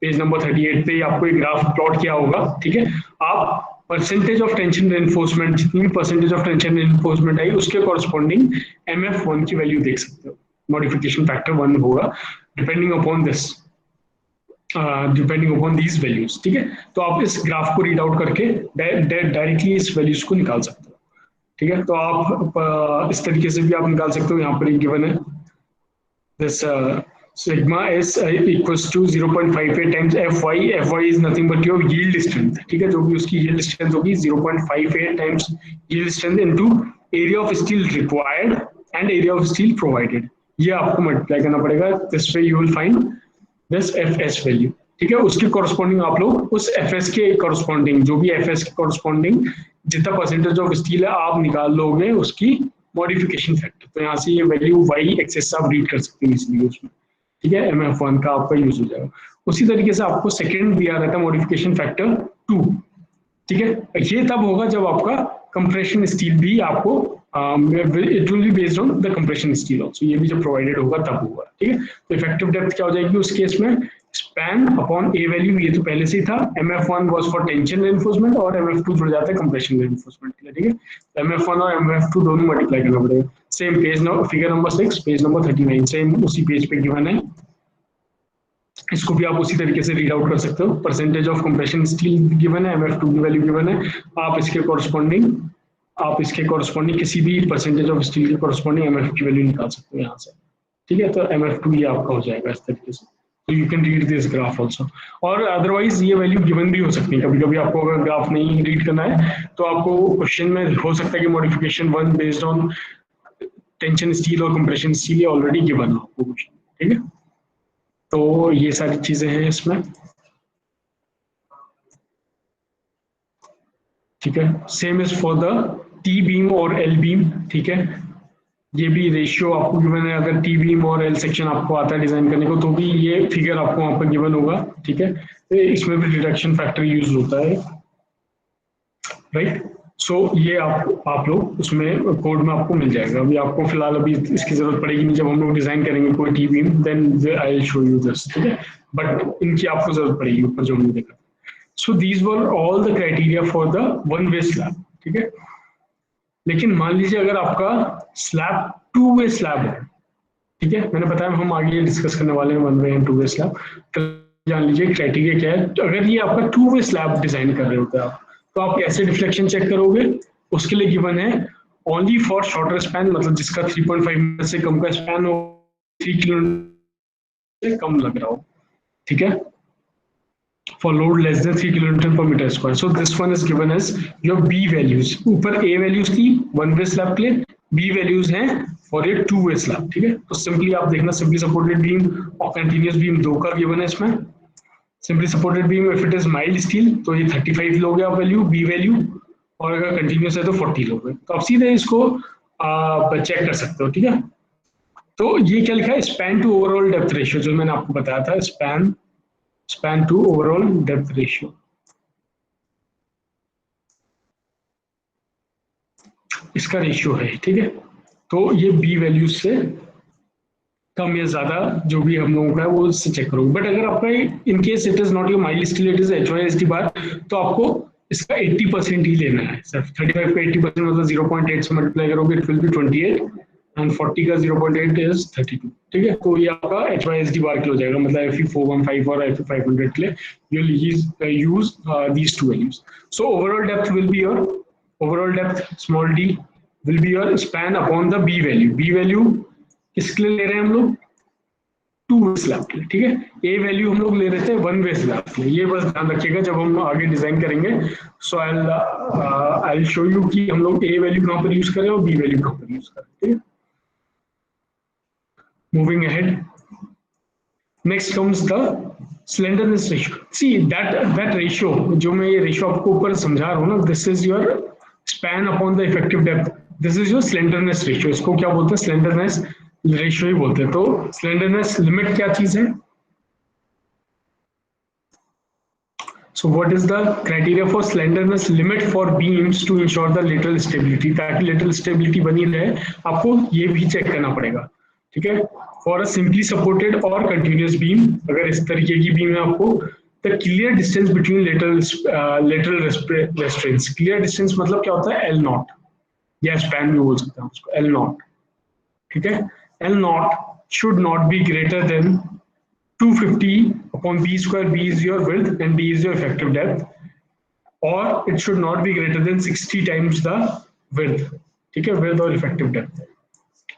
पेज नंबर 38 पे आपको एक ग्राफ प्लॉट किया होगा. ठीक है, आप परसेंटेज ऑफ टेंशन रेनफोर्समेंट, जितनी भी परसेंटेज ऑफ टेंशन रेनफोर्समेंट आई उसके कॉरस्पॉन्डिंग MF1 की वैल्यू देख सकते हो. मॉडिफिकेशन फैक्टर 1 होगा depending upon this, depending upon these values. ठीक है, तो आप इस ग्राफ को रीड आउट करके डायरेक्टली इस वैल्यूज को निकाल सकते हो. ठीक है, तो आप इस तरीके से भी आप निकाल सकते हो. यहाँ पर एक गिवन है this sigma s equals to 0.58 times fy. Fy is nothing but your yield strength. ठीक है, जो भी उसकी yield strength होगी 0.58 times yield strength into area of steel required and area of steel provided. ये आपको मल्टीप्लाई करना पड़ेगा. This way you will find this fs value. ठीक है, उसके कॉरस्पॉन्डिंग आप लोग उस fs के कॉरस्पॉन्डिंग, जो भी fs के कॉरस्पॉन्डिंग जितना परसेंटेज ऑफ स्टील है आप निकाल लोगे उसकी मॉडिफिकेशन फैक्टर. तो यहाँ से ये वैल्यू y एक्सेस आप रीड कर सकते हैं इसलिए उसमें. ठीक है, MF1 का आपका यूज हो जाएगा. उसी तरीके से आपको सेकंड दिया रहता है मॉडिफिकेशन फैक्टर 2. ठीक है, ये तब होगा जब आपका कंप्रेशन स्टील भी आपको it will be based on the compression steel also. ये भी जब प्रोवाइडेड होगा तब होगा. ठीक है, तो इफेक्टिव डेप्थ क्या हो जाएगी उस केस में, स्पैन अपॉन ए वैल्यू. ये तो पहले से ही था. MF1 was for tension reinforcement और MF2 जुड़ जाता है कंप्रेशन रेनफोर्समेंट के लिए. ठीक है, MF1 और MF2 दोनों मल्टीप्लाई करना पड़ेगा. Same page number, figure number 6, page number 39, same उसी पेज पे गिवन है. इसको भी आप उसी तरीके से रीड आउट कर सकते हो. Percentage of compression steel given है, MF2 की वैल्यू गिवन है. आप इसके कॉरस्पॉन्डिंग किसी भी परसेंटेज ऑफ स्टील के कॉरस्पॉन्डिंग MF की वैल्यू निकाल सकते हो यहाँ से. ठीक है, तो MF2 ये आपका हो जाएगा इस तरीके से. तो you can read this graph also. और अदरवाइज ये वैल्यू गिवन भी हो सकती है. कभी कभी आपको अगर ग्राफ नहीं रीड करना है तो आपको क्वेश्चन में हो सकता है कि modification 1 based on tension steel और कंप्रेशन स्टील ये ऑलरेडी गिवन हो आपको क्वेश्चन. ठीक है, तो ये सारी चीजें हैं इसमें. ठीक है, same is for the T beam और एल बीम. ठीक है, ये भी रेशियो आपको गिवन है. अगर टी बीम और एल सेक्शन आपको आता है डिजाइन करने को तो भी ये फिगर आपको वहां पर गिवन होगा. ठीक है, तो इसमें भी रिडक्शन फैक्टर यूज होता है. राइट, सो ये आप लोग उसमें कोड में आपको मिल जाएगा. अभी आपको फिलहाल अभी इसकी जरूरत पड़ेगी नहीं. जब हम लोग डिजाइन करेंगे कोई T beam then I will show you this. ठीक है, बट इनकी आपको जरूरत पड़ेगी ऊपर जो हमने देखा. सो these were all the criteria for the one way slab. ठीक है, लेकिन मान लीजिए अगर आपका स्लैब 2 वे स्लैब है. ठीक है, मैंने बताया हम आगे डिस्कस करने वाले हैं 1 वे एंड 2 वे स्लैब. तो जान लीजिए क्राइटेरिया क्या है. तो अगर ये आपका 2 वे स्लैब डिजाइन कर रहे होते हैं आप, तो आप कैसे डिफ्लेक्शन चेक करोगे. उसके लिए गिवन है ओनली फॉर शॉर्टर स्पैन, मतलब जिसका 3.5 मीटर से कम का स्पैन हो, 3 किलोमीटर से कम लग रहा हो. ठीक है, for load less than 3 kilonewton per meter square. So this one is given as your B values. ऊपर A values थी 1 way slab के लिए, B values हैं for a 2 way slab. ठीक है, तो सिंपली आप देखना सिंपली सपोर्टेड बीम और कंटिन्यूअस बीम दो का गिवन है इसमें. Simply supported beam if it is mild steel तो ये 35 लोगे आप वैल्यू B वैल्यू, और अगर कंटिन्यूअस है तो 40 लोगे. तो आप सीधे इसको चेक कर सकते हो. ठीक है, तो ये क्या लिखा है, span to overall depth ratio, जो मैंने आपको बताया था, span to overall depth ratio. इसका रेशियो है. ठीक है, तो ये B वैल्यू से कम या ज्यादा जो भी हम लोगों का है वो इससे चेक करोगे. बट अगर आपका in case it is not your mild steel, it is HYSD बार, तो आपको इसका 80% ही लेना है. सिर्फ 35 का 80% मतलब 0.8 से मल्टीप्लाई करोगे इट विल बी 28 एंड 40 का 0.8 इज 32. ठीक है, तो ये आपका HYSD बार के हो जाएगा. मतलब Fe415 और Fe500 के लिए you will use these two values. So overall depth will be your overall depth small d will be your span upon the B value. B value किसके लिए ले रहे हैं हम लोग, 2 वे स्लैब के लिए. ठीक है, A वैल्यू हम लोग ले रहे थे 1 वे स्लैब के लिए. ये बस ध्यान रखिएगा जब हम आगे डिजाइन करेंगे. सो आई विल शो यू कि हम लोग A वैल्यू कहाँ पर यूज करें और B वैल्यू कहाँ पर यूज करें. ठीक है, moving ahead, next comes the slenderness ratio. See that ratio, जो मैं ये ratio आपको ऊपर समझा रहा हूँ ना, this is your span upon the effective depth. This is your slenderness ratio. इसको क्या बोलते हैं, slenderness ratio ही बोलते हैं. तो slenderness limit क्या चीज है. So So what is the criteria for slenderness limit for beams to ensure the lateral stability? ताकि lateral stability बनी रहे आपको ये भी चेक करना पड़ेगा, ठीक है। For a simply supported or continuous beam, अगर इस तरीके की बीम है आपको, the clear distance between lateral restraints, clear distance मतलब क्या होता है, L naught या span भी बोल सकते हैं उसको, L naught, ठीक है। L naught should not be greater than 250 upon b square. B is your width and b is your effective depth, or it should not be greater than 60 times the width, ठीक है, width और effective depth।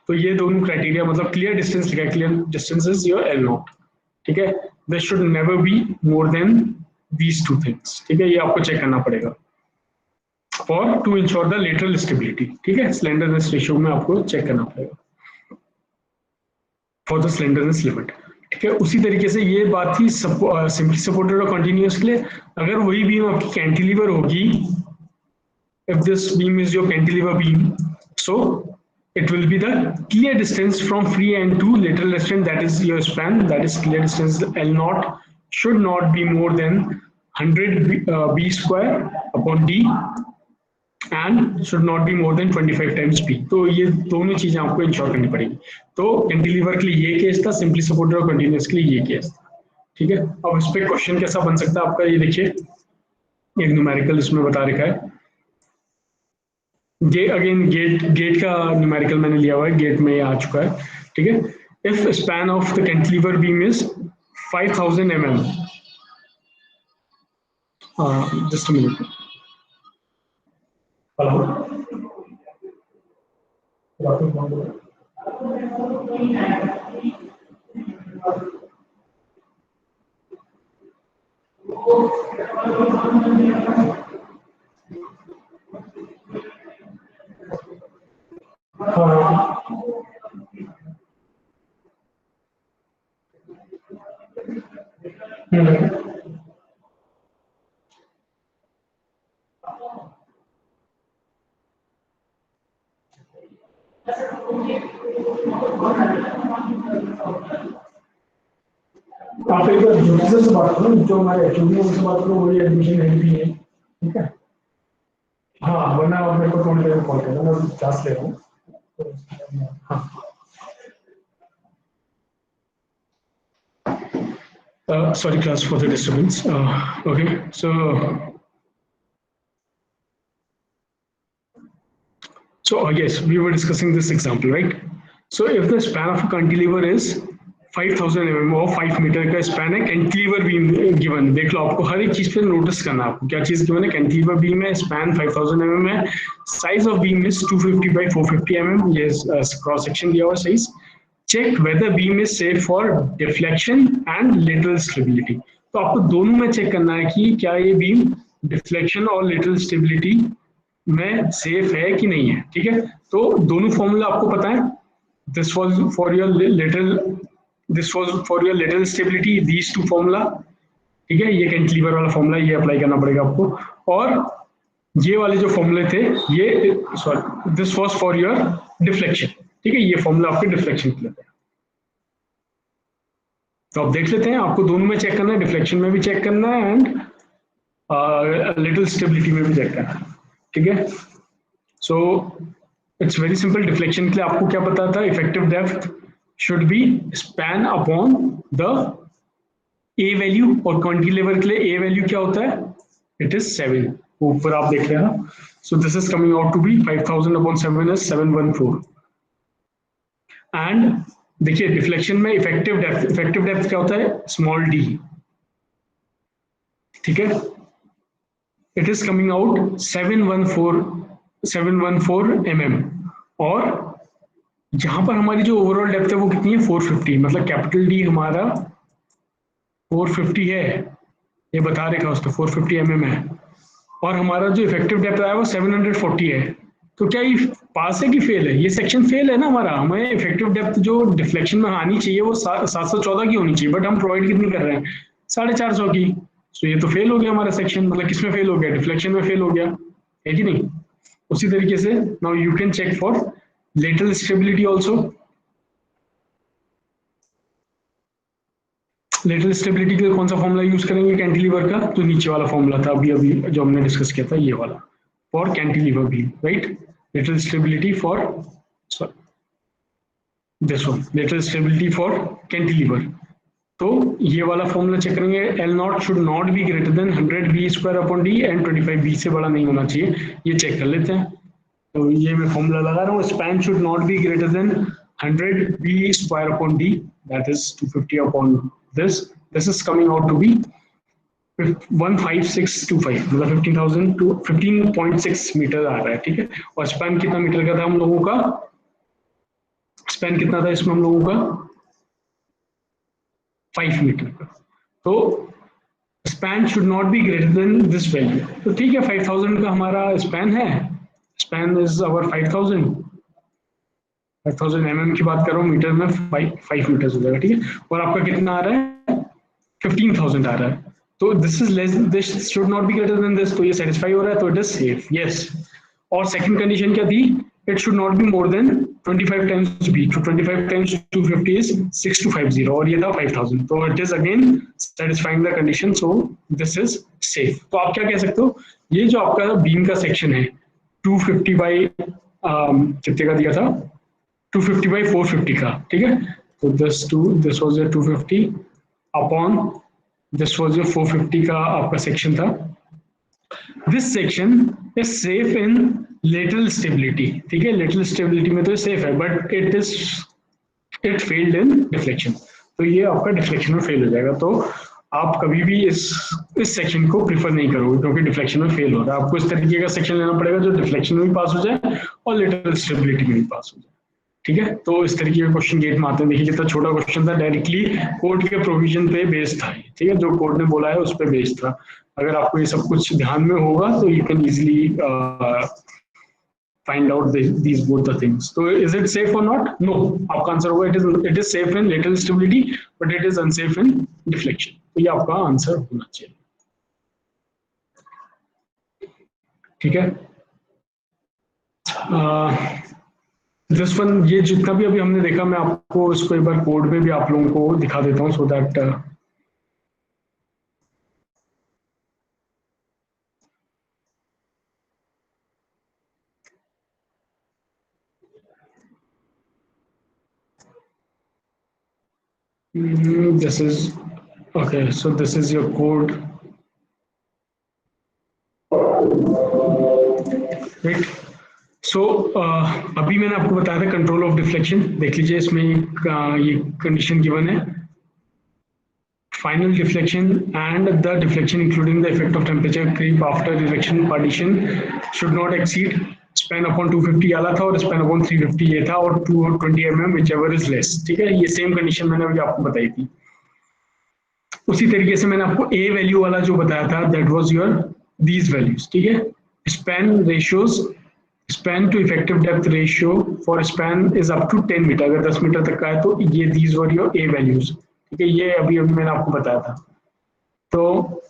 तो ये दोनों criteria, मतलब clear distance लिखा है, clear distance is your L naught, ठीक है। There should never be more than these two things, ठीक है, ये आपको चेक करना पड़ेगा for to ensure the lateral stability, ठीक है। स्लेंडरनेस रेशियो में आपको चेक करना पड़ेगा for the slenderness limit, ठीक है। उसी तरीके से ये बात थी सिंपली सपोर्टेड और कंटिन्यूअस के लिए। अगर वही बीम आपकी कैंटिलीवर होगी, if this beam is your cantilever beam, so it will be the clear distance from free end to lateral restraint, that is your span, that is clear distance L naught should not be more than 100 b square upon d and should not be more than 25 times p। तो ये दोनों चीजें आपको ensure करनी पड़ेगी। तो cantilever के लिए ये केस था, सिंपली सपोर्टेड और कंटिन्यूअस के लिए ये केस था, ठीक है। अब इस पे क्वेश्चन कैसा बन सकता है आपका, ये देखिए एक न्यूमेरिकल इसमें बता रखा है। ये अगेन गेट का न्यूमेरिकल मैंने लिया हुआ है, गेट में ये आ चुका है, ठीक है। If span of the cantilever beam is 5000 mm, just a minute, आप एक बार ज्योतिषर से बात करो, जो हमारे एचओडी है उनसे बात करो, वही एडमिशन हेड भी है, ठीक है। हाँ, वरना आप मेरे को फोन पे कॉल करना, मैं क्लास ले रहा हूँ। हाँ, sorry class for the disturbance, okay, so yes, we were discussing this example, right? So if the span of a cantilever is 5000 mm और 5 मीटर का स्पैन है, कैंटिलीवर बीम गिवन, देख लो आपको हर एक चीज पे नोटिस करना है, आपको क्या चीज गिवन है, कैंटिलीवर बीम है, स्पैन 5000 mm है, size of beam is 250 by 450 mm, ये क्रॉस सेक्शन दिया हुआ size. Check whether beam is safe for deflection and lateral stability. तो आपको दोनों में चेक करना है कि क्या ये बीम डिफ्लेक्शन और लेटरल स्टेबिलिटी में सेफ है कि नहीं है, ठीक है। तो दोनों फॉर्मूला आपको पता है, this was for your lateral stability, these two formula, ठीक है। ये कैंटिलीवर वाला फॉर्मूला, ये अप्लाई करना पड़ेगा आपको, और ये वाले जो फॉर्मूले थे ये, sorry, this was for your deflection, ठीक है। ये फॉर्मूला आपके डिफ्लेक्शन के लिए है। तो आप देख लेते हैं, आपको दोनों में चेक करना है, डिफ्लेक्शन में भी चेक करना है एंड लिटिल स्टेबिलिटी में भी चेक करना है, ठीक है। So it's very simple. Deflection के लिए आपको क्या पता था, effective depth should be span upon the A value, और कैंटिलीवर के लिए ए वैल्यू क्या होता है, इट इज 7, ऊपर आप देख रहे हैं। So this is coming out to be 5000 upon 7 is 714। And देखिए डिफ्लेक्शन में इफेक्टिव डेप्थ क्या होता है, स्मॉल डी, ठीक है। It is coming out 714 mm, और जहां पर हमारी जो ओवरऑल डेप्थ है वो कितनी है, 450, मतलब कैपिटल डी हमारा 450 है, ये बता रखा उस पर 450 mm है, और हमारा जो इफेक्टिव डेप्थ आया वो 740 है। तो क्या ये पास है कि फेल है, ये सेक्शन फेल है ना हमारा। हमें इफेक्टिव डेप्थ जो डिफ्लेक्शन में आनी चाहिए वो 714 की होनी चाहिए, बट हम प्रोवाइड कितनी कर रहे हैं, 450 की। तो ये तो फेल हो गया हमारा सेक्शन, मतलब किसमें फेल हो गया, डिफ्लेक्शन में फेल हो गया, है कि नहीं। उसी तरीके से now you can check for lateral stability also। Lateral stability के लिए कौन सा फॉर्मूला यूज करेंगे कैंटिलीवर का? तो नीचे वाला फॉर्मूला था अभी अभी जो हमने डिस्कस किया था, ये वाला for cantilever beam, right? Lateral stability for this one, lateral stability for cantilever. तो ये वाला फॉर्मूला चेक करेंगे, L naught should not be greater than 100 B square upon D and 25 B से बड़ा नहीं होना चाहिए, ये चेक कर लेते हैं। तो ये मैं फॉर्मूला लगा रहा हूँ, span should not be greater than 100 B square upon D, that is 250 upon this is coming out to be 15625, मतलब 15,000 टू 15.6 मीटर आ रहा है, ठीक है। और स्पैन कितना मीटर का था हम लोगों का? स्पैन कितना था इसमें हम लोगों का? 5 मीटर का। तो span should not be greater than this value. तो ठीक है, 5000 का हमारा स्पैन है, स्पैन इज अवर 5000 mm की बात कर रहा हूँ, मीटर में 5 मीटर हो जाएगा, ठीक है। और आपका कितना आ रहा है? 15,000 आ रहा है। तो this is less, this should not be greater than this, तो ये सेटिस्फाई हो रहा है, तो इट इज सेफ, यस। और सेकंड कंडीशन क्या थी? It should not be more than 25 times B, तो 25 टाइम्स 250 इज 6250, और ये था 5000, तो it is again satisfying the condition, so this is safe. तो आप क्या कह सकते हो, ये जो आपका बीम का सेक्शन है 250 बाई कितने का दिया था? 250 बाई 450 का, ठीक है। तो this was your 250 upon this was your 450 का आपका सेक्शन था। This section is safe in lateral stability, ठीक है। लेटरल स्टेबिलिटी में तो सेफ है, but it failed in deflection, तो ये आपका डिफ्लेक्शन में फेल हो जाएगा। तो आप कभी भी इस सेक्शन को प्रीफर नहीं करोगे, क्योंकि डिफ्लेक्शन में फेल हो रहा है। आपको इस तरीके का सेक्शन लेना पड़ेगा जो डिफ्लेक्शन में भी पास हो जाए और लेटरल स्टेबिलिटी में भी पास हो जाए, ठीक है। तो इस तरीके के क्वेश्चन गेट में आते हैं। देखिए कितना छोटा क्वेश्चन था, डायरेक्टली कोर्ट के प्रोविजन पे बेस्ड था, ठीक है, जो कोर्ट ने बोला है उस पर बेस्ड था। अगर आपको ये सब कुछ ध्यान में होगा तो you can easily find out these both the things. तो इज इट सेफ और नॉट? नो, आपका आंसर होगा it is safe in lateral stability but it is unsafe in deflection. तो ये आपका आंसर होना चाहिए, ठीक है। दिस वन, ये जितना भी अभी हमने देखा, मैं आपको इसको एक बार कोड में भी आप लोगों को दिखा देता हूँ, so that this is okay, so this is your code, right? So अभी मैंने आपको बताया था कंट्रोल ऑफ डिफ्लेक्शन, देख लीजिए इसमें ये कंडीशन गिवन है, final deflection and the deflection including the effect of temperature creep after erection partition should not exceed span upon 250 आला था और span upon 350 ये था, और 220 mm whichever is less, ठीक है। ये सेम कंडीशन मैंने अभी आपको बताई थी। उसी तरीके से मैंने आपको ए वैल्यू वाला जो बताया था, that was your these values, ठीक है। Span ratios, span to effective depth ratio for span is up to 10 metre, अगर 10 मीटर तक का है तो ये these were your A values, ठीक है। ये अभी अभी मैंने आपको बताया था। तो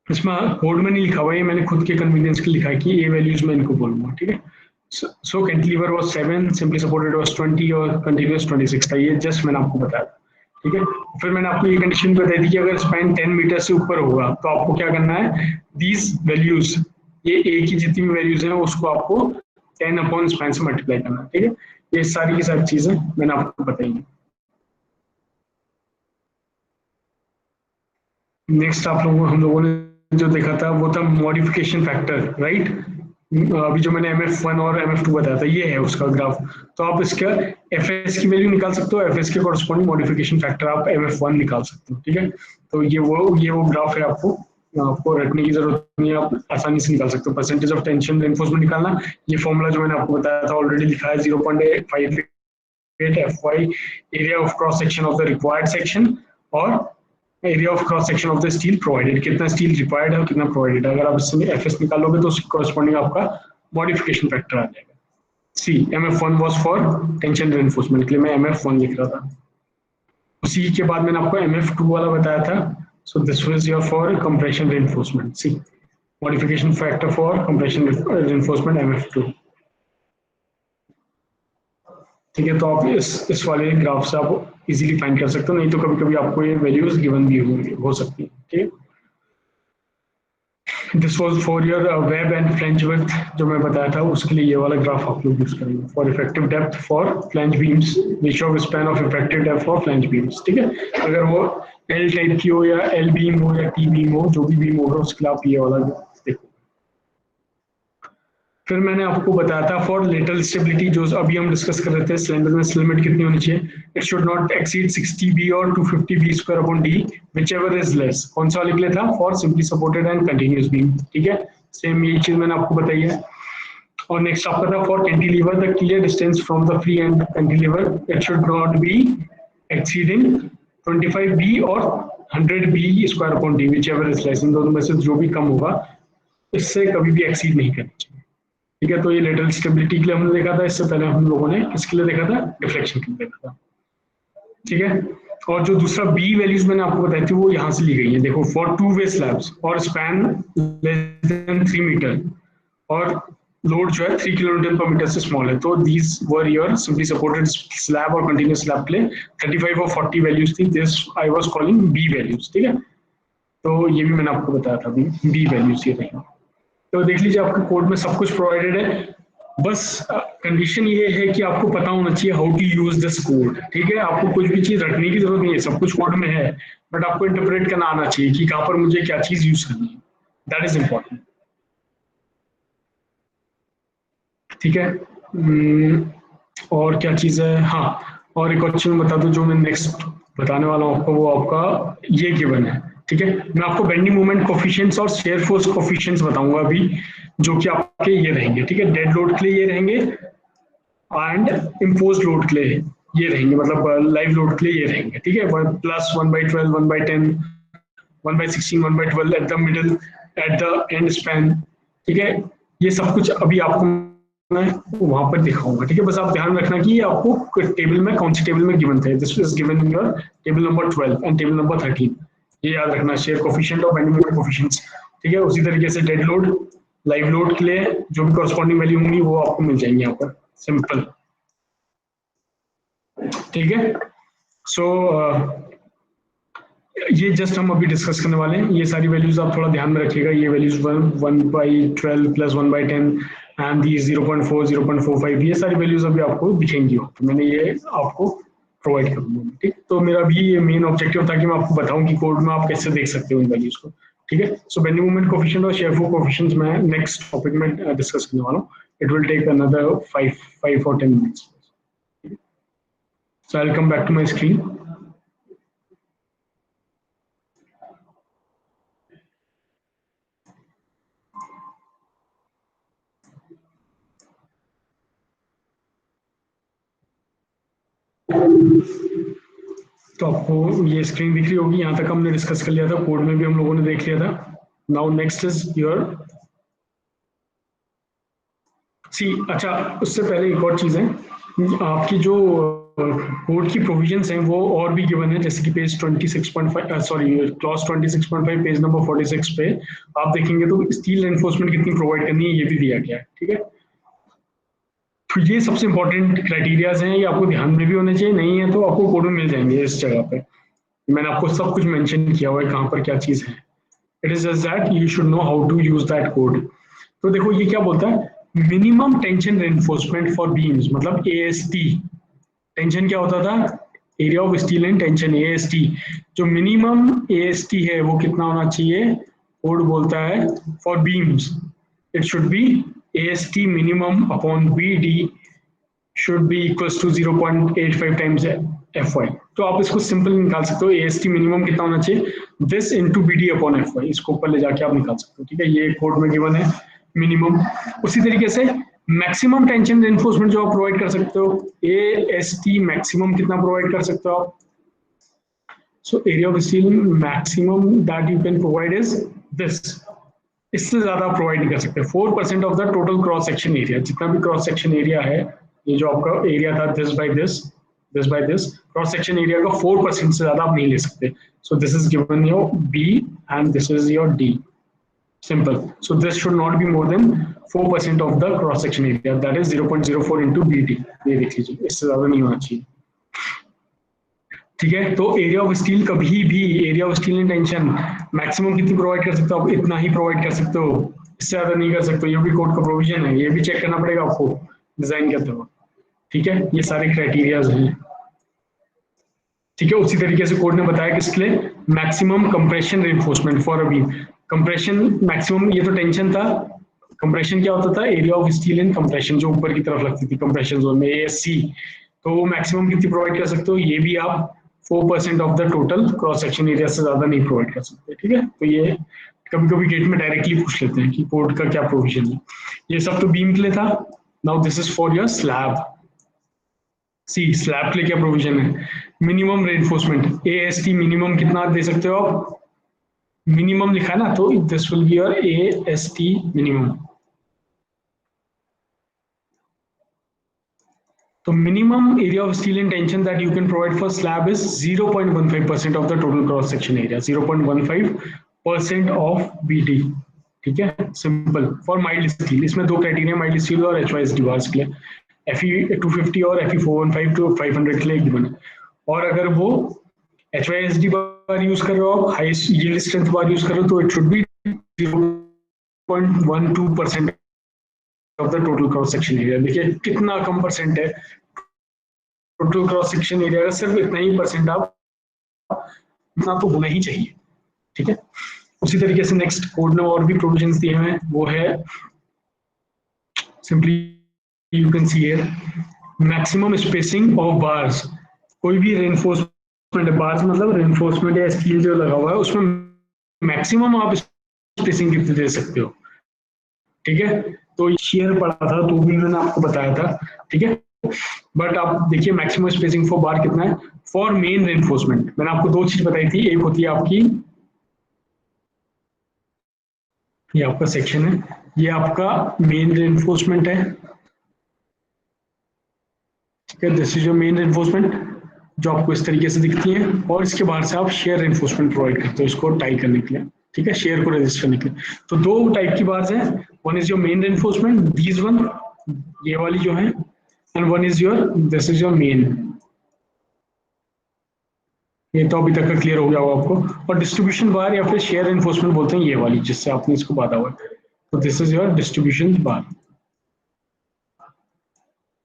इसमें कोड में नहीं लिखा हुआ है, मैंने खुद के कन्वीनियंस के लिखा है कि ए वैल्यूज में इनको बोलूंगा, ठीक है। So cantilever was 7, simply supported was 20 और कंटीन्यूअस 26 था, ये जस्ट मैंने आपको बताया, ठीक है। फिर मैंने आपको ये कंडीशन बताई थी कि अगर स्पैन 10 मीटर से ऊपर होगा तो आपको क्या करना है, दीज वैल्यूज, ये ए की जितनी भी वैल्यूज हैं उसको आपको 10 अपॉन स्पैन से मल्टीप्लाई करना है, ठीक है। ये सारी की सारी चीजें मैंने आपको बताई। नेक्स्ट हम लोगों ने जो देखा था वो था मॉडिफिकेशन फैक्टर, राइट। अभी जो मैंने MF1 और MF2 बताया था, ये है उसका ग्राफ। तो आप इसका FS की वैल्यू निकाल सकते हो, FS के कॉरस्पॉन्डिंग मॉडिफिकेशन फैक्टर आप MF1 निकाल सकते हो, ठीक है। तो ये वो ग्राफ है, आपको रटने की जरूरत नहीं है, आप आसानी से निकाल सकते हो। परसेंटेज ऑफ टेंशन रेनफोर्समेंट निकालना, ये फॉर्मूला जो मैंने आपको बताया था ऑलरेडी लिखा है, 0.58 FY area of cross section of the required section और area of cross section of the steel provided, कितना स्टील रिक्वायर्ड है और कितना प्रोवाइडेड है। अगर आप इसमें एफएस निकालोगे तो उसके कॉरस्पॉन्डिंग आपका मॉडिफिकेशन फैक्टर आ जाएगा। सी MF1 was for tension reinforcement के लिए मैं MF1 लिख रहा था। उसी के बाद मैंने आपको MF2 वाला बताया था, so this was your for compression reinforcement. See modification factor for compression reinforcement MF2, ठीक है, तो आप इस वाले ग्राफ से आप इजीली फाइंड कर सकते हो, नहीं तो कभी कभी आपको ये वैल्यूज गिवन भी हो सकती है। ठीक है, this was for your web and flange width जो मैं बताया था, उसके लिए ये वाला ग्राफ आप लोग यूज करेंगे for effective depth for flange beams, ratio of span of effective depth for flange beams. ठीक है, अगर वो एल टाइप की हो या एल बीम हो या टी बीम हो, जो भी बीम होगा उसके लिए आप ये वाला देखो। फिर मैंने आपको बताया था फॉर लेटरल स्टेबिलिटी, जो अभी हम डिस्कस कर रहे थे, स्लेंडरनेस लिमिट कितनी होनी चाहिए, it should not exceed 60 B और 250 B square upon D whichever is less. कौन सा निकले था, for simply supported and continuous beam. ठीक है, सेम यही चीज मैंने आपको बताई है। और नेक्स्ट आपका था for cantilever the clear distance from the free end cantilever it should not be exceeding 25 B और 100 B square upon D whichever is less. इन दोनों में से जो भी कम होगा इससे कभी भी एक्सीड नहीं करना चाहिए। ठीक है, तो ये लेटरल स्टेबिलिटी के लिए हमने देखा था, इससे पहले हम लोगों ने किसके लिए देखा था, डिफ्लेक्शन के लिए देखा था। ठीक है, और जो दूसरा बी वैल्यूज मैंने आपको बताई थी वो यहाँ से ली गई है। देखो, फॉर टू वे स्लैब्स और स्पैन लेस देन 3 मीटर और लोड जो है 3 किलोन्यूटन पर मीटर से स्मॉल है, तो these were your simply supported slab और कंटिन्यूस स्लैब के लिए 35 और 40 वैल्यूज थी। This I was calling B values. ठीक है, तो ये भी मैंने आपको बताया था, बी वैल्यूज ये रही। तो देख लीजिए आपके कोड में सब कुछ प्रोवाइडेड है, बस कंडीशन ये है कि आपको पता होना चाहिए how to use this code. ठीक है, आपको कुछ भी चीज रखने की जरूरत नहीं है, सब कुछ कोड में है, बट आपको इंटरप्रेट करना आना चाहिए कि कहाँ पर मुझे क्या चीज यूज करनी है, दैट इज इम्पोर्टेंट। ठीक है, और क्या चीज है, हाँ, और एक और चीज बता दूं जो मैं नेक्स्ट बताने वाला हूँ आपको, वो आपका ये गिवन है। ठीक है, मैं आपको बेंडिंग मोमेंट कोफिशिएंट्स और शेयर फोर्स कोफिशिएंट्स बताऊंगा अभी, जो कि आपके ये रहेंगे। ठीक है, डेड लोड के लिए ये रहेंगे एंड इम्पोज लोड के लिए ये रहेंगे, मतलब लाइव लोड के लिए ये रहेंगे। ठीक है, plus 1/12, 1/10, 1/16, 1/12 at the middle, at the end span. ठीक है, ये सब कुछ अभी आपको मैं वहां पर दिखाऊंगा। ठीक है, बस आप ध्यान रखना कि ये आपको टेबल में कौन सी टेबल में गिवन थे। This is given in your table number 12 and table number 13। ये याद रखना, शेयर कोफिशिएंट और बेंडिंग मोमेंट कोफिशिएंट्स। ठीक है, उसी तरीके से डेड लोड, लाइव लोड के लिए जो भी कॉरस्पॉन्डिंग वैल्यू होंगी वो आपको मिल जाएंगी यहाँ पर, सिंपल। ठीक है, सो ये जस्ट हम अभी डिस्कस करने वाले हैं। ये सारी वैल्यूज आप थोड़ा ध्यान में रखिएगा, ये वैल्यूज 1/12 प्लस 1/10 एंड दी 0.4, 0.45, ये सारी वैल्यूज अभी आपको दिखेंगी, तो मैंने ये आपको प्रोवाइड कर दूंगा। ठीक, तो मेरा भी ये मेन ऑब्जेक्टिव था कि मैं आपको बताऊं कि कोड में आप कैसे देख सकते हो इन वैल्यूज को। ठीक है, सो बेंडिंग मोमेंट कोफिशिएंट और शेयर फोर्स कोफिशिएंट्स मैं नेक्स्ट टॉपिक में डिस्कस करने वाला हूँ। It will take another 5 or 10 minutes. So I'll come back to my screen. तो आपको ये स्क्रीन दिख रही होगी, यहाँ तक हमने डिस्कस कर लिया था, कोड में भी हम लोगों ने देख लिया था। Now next is your C. अच्छा, उससे पहले एक और चीज है, आपकी जो कोड की प्रोविजंस हैं वो और भी गिवन है, जैसे कि page 26.5 sorry clause 26.5 page number 46 पे आप देखेंगे तो स्टील एनफोर्समेंट कितनी प्रोवाइड करनी है ये भी दिया गया है। ठीक है, तो ये सबसे इंपॉर्टेंट क्राइटेरियाज हैं, ये आपको ध्यान में भी होने चाहिए, नहीं है तो आपको कोड में मिल जाएंगे इस जगह पे। मैंने आपको सब कुछ मेंशन किया हुआ है कहाँ पर क्या चीज है। It is just that you should know how to use that code. तो देखो ये क्या बोलता है, minimum tension reinforcement for beams, मतलब एएसटी। टेंशन क्या होता था, area of steel and tension, AST. जो मिनिमम एएसटी है वो कितना होना चाहिए, कोड बोलता है for beams it should be AST minimum upon BD should be equals to 0.85 times FY। तो आप इसको सिंपल निकाल सकते हो, AST मिनिमम कितना होना चाहिए, this into BD upon FY, इसको ऊपर ले जाके आप निकाल सकते हो। ठीक है, ये कोड में गिवन है मिनिमम। उसी तरीके से मैक्सिमम टेंशन रेनफोर्समेंट जो आप प्रोवाइड कर सकते हो, AST मैक्सिमम कितना प्रोवाइड कर सकते हो आप, so area of steel maximum that you can provide is this, इससे ज्यादा प्रोवाइड नहीं कर सकते। 4% of the total cross section area, जितना भी क्रॉस सेक्शन एरिया है, ये जो आपका एरिया था this by this cross section area का 4% से ज्यादा आप नहीं ले सकते। So this is given your B and this is your D, simple. So this should not be more than 4% of the cross section area, that is 0.04 into BT। ये देख लीजिए, इससे ज्यादा नहीं होना चाहिए, ठीक है। तो एरिया ऑफ स्टील, कभी भी area of steel in tension maximum कितनी प्रोवाइड कर सकते हो आप? इतना ही प्रोवाइड कर सकते हो, इससे ज्यादा नहीं कर सकते। ये भी कोड का प्रोविजन है, ये भी चेक करना पड़ेगा आपको डिजाइन करते वक्त, ठीक है। ये सारे क्राइटेरियाज हैं, ठीक है। उसी तरीके से कोड ने बताया किसके लिए, maximum compression reinforcement for a beam. Compression maximum, ये तो टेंशन था। कंप्रेशन क्या होता था, area of steel in compression, जो ऊपर की तरफ लगती थी कंप्रेशन जोन में, ASC। तो वो मैक्सिमम कितनी प्रोवाइड कर सकते हो, ये भी आप 4% of the total cross section area से ज्यादा नहीं प्रोवाइड कर सकते, ठीक है। तो ये कभी कभी गेट में डायरेक्टली पूछ लेते हैं कि कोड का क्या प्रोविजन है। ये सब तो बीम के लिए था। Now this is for your slab. See, slab के लिए क्या प्रोविजन है, मिनिमम रेनफोर्समेंट, AST मिनिमम कितना दे सकते हो आप, मिनिमम लिखा है ना, तो this will be your AST minimum. तो minimum area of steel in tension that you can provide for slab is 0.15% of the total cross section area, 0.15% of BT, ठीक है। Simple for mild steel. इसमें दो criteria, mild steel और HYSD bars के लिए, FE 250 और FE 415 to 500 के लिए गिवन है। और अगर वो HYSD बार यूज कर रहे हो आप, हाई यील्ड स्ट्रेंथ बार यूज कर रहे हो, तो it should B 0.12% of the total cross section area. देखिए कितना कम परसेंट है टोटल क्रॉस सेक्शन एरिया का, सिर्फ इतना ही परसेंट आप, इतना तो होना ही चाहिए, ठीक है। उसी तरीके से नेक्स्ट कोड ने और भी प्रोविजंस दिए हैं, वो है simply you can see here, maximum spacing of bars. कोई भी रेनफोर्समेंट, बार्स मतलब रेनफोर्समेंट या स्टील जो लगा हुआ है, उसमें मैक्सिमम आप स्पेसिंग कितनी दे सकते हो, ठीक है। तो शेयर पड़ा था तो भी मैंने आपको बताया था, ठीक है। बट आप देखिए मैक्सिमम स्पेसिंग फॉर बार कितना है, फॉर मेन रेनफोर्समेंट मैंने आपको दो चीज बताई थी। एक होती है आपकी, ये आपका सेक्शन है, ये आपका मेन रेनफोर्समेंट है, ठीक है। This is your main reinforcement, जो आपको इस तरीके से दिखती है, और इसके बाहर से आप शेयर रेनफोर्समेंट प्रोवाइड करते हो इसको टाई करने के लिए, ठीक है, शेयर को रेजिस्ट करने के लिए। तो दो टाइप की बार्स हैं, one is your main reinforcement, these one, ये वाली जो है, and one is your, this is your main. ये तो अभी तक का क्लियर हो गया होगा आपको। और डिस्ट्रीब्यूशन बार या फिर शेयर रेनफोर्समेंट बोलते हैं ये वाली, जिससे आपने इसको बांधा हुआ है। तो this is your distribution bar,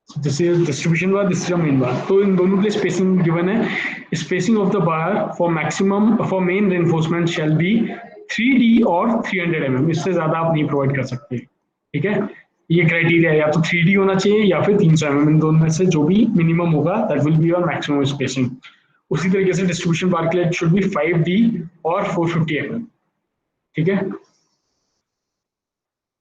this is distribution bar, this is your main बार। तो इन दोनों के लिए स्पेसिंग गिवन है, spacing of the bar for maximum for main reinforcement shall be 3D और 300 mm, इससे ज्यादा आप नहीं प्रोवाइड कर सकते, ठीक है। ये क्राइटेरिया या तो 3D होना चाहिए या फिर 300 mm, इन दोनों में से जो भी मिनिमम होगा that will be your maximum spacing. उसी तरीके से डिस्ट्रीब्यूशन बार के लिए शुड बी 5D और 450 mm, ठीक है।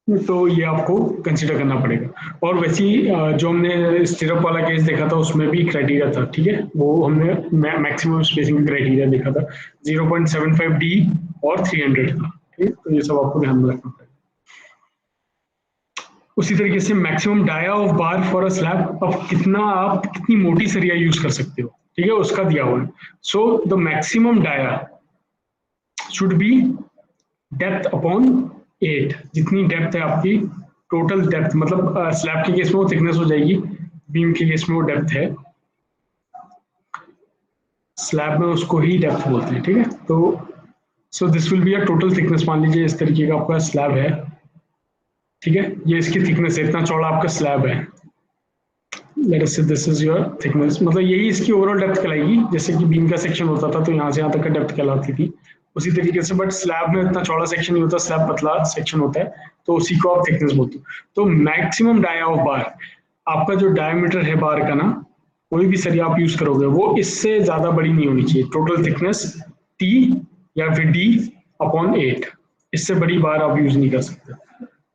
तो ये आपको कंसीडर करना पड़ेगा। और वैसे ही जो हमने स्टिरअप वाला केस देखा था उसमें भी क्राइटेरिया था, ठीक है, वो हमने मैक्सिमम स्पेसिंग क्राइटेरिया देखा था, 0.75D और 300 था, ठीक है। तो ये सब आपको ध्यान में रखना पड़ेगा। उसी तरीके से maximum dia of bar for a slab, अब कितना आप कितनी मोटी सरिया यूज कर सकते हो, ठीक है, उसका दिया हुआ है। So the maximum dia should be depth upon 8, जितनी डेप्थ है आपकी, टोटल डेप्थ, मतलब स्लैब के केस में वो थिकनेस हो जाएगी, बीम के केस में वो डेप्थ है, स्लैब में उसको ही डेप्थ बोलते हैं, ठीक है। तो सो this will be a total thickness, मान लीजिए इस तरीके का आपका स्लैब है, ठीक है, ये इसकी थिकनेस है, इतना चौड़ा आपका स्लैब है, लेट अस से दिस इज योर थिकनेस, मतलब यही इसकी ओवरऑल डेप्थ कहलाएगी। जैसे कि बीम का सेक्शन होता था तो यहाँ से यहाँ तक का डेप्थ कहलाती थी, उसी तरीके से, बट स्लैब में इतना चौड़ा सेक्शन नहीं होता, स्लैब पतला सेक्शन होता है, तो उसी को आप थिकनेस बोलते हो। तो मैक्सिमम डाया ऑफ बार, आपका जो डायमीटर है बार का ना, कोई भी सरिया आप यूज करोगे वो इससे ज्यादा बड़ी नहीं होनी चाहिए, टोटल थिकनेस T या फिर D अपॉन 8, इससे बड़ी बार आप यूज नहीं कर सकते,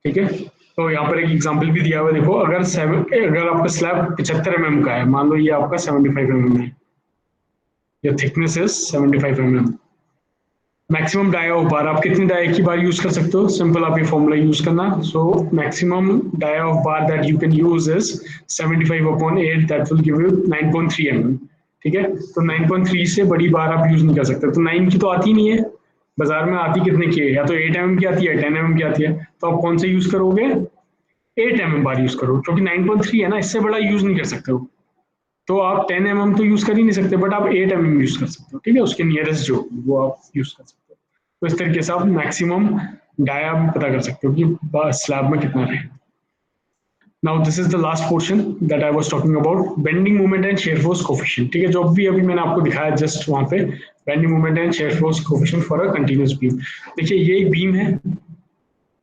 ठीक है। तो यहाँ पर एक एग्जांपल भी दिया हुआ है, देखो, अगर आपका स्लैब 75 mm का है, मान लो ये आपका 75 mm है, या thickness is 75 mm, maximum dia of bar, आप कितनी डाया की बार यूज कर सकते हो, सिंपल आप ये फॉर्मूला यूज करना। So maximum dia of bar that you can use is 75 upon 8, that will give you 9.3 mm, ठीक है। तो 9.3 से बड़ी बार आप यूज नहीं कर सकते, तो 9 की तो आती नहीं है, बाजार में आती कितने की है, या तो 8 mm की आती है, 10 mm की आती है, तो आप कौन से यूज करोगे, 8 mm बार यूज करो, क्योंकि 9.3 है ना, इससे बड़ा यूज नहीं कर सकते हो। तो आप 10 mm तो यूज कर ही नहीं सकते, बट आप 8 mm यूज कर सकते हो, ठीक है, उसके नियरेस्ट जो वो आप यूज कर सकते हो। तो इस तरीके से आप मैक्सिमम डाया पता कर सकते हो कि स्लैब में कितना है। Now this is the last portion that I was talking about, bending moment and shear force coefficient, ठीक है, जो भी अभी मैंने आपको दिखाया जस्ट वहां पे, bending moment and shear force coefficient for a continuous beam। देखिए ये एक बीम है,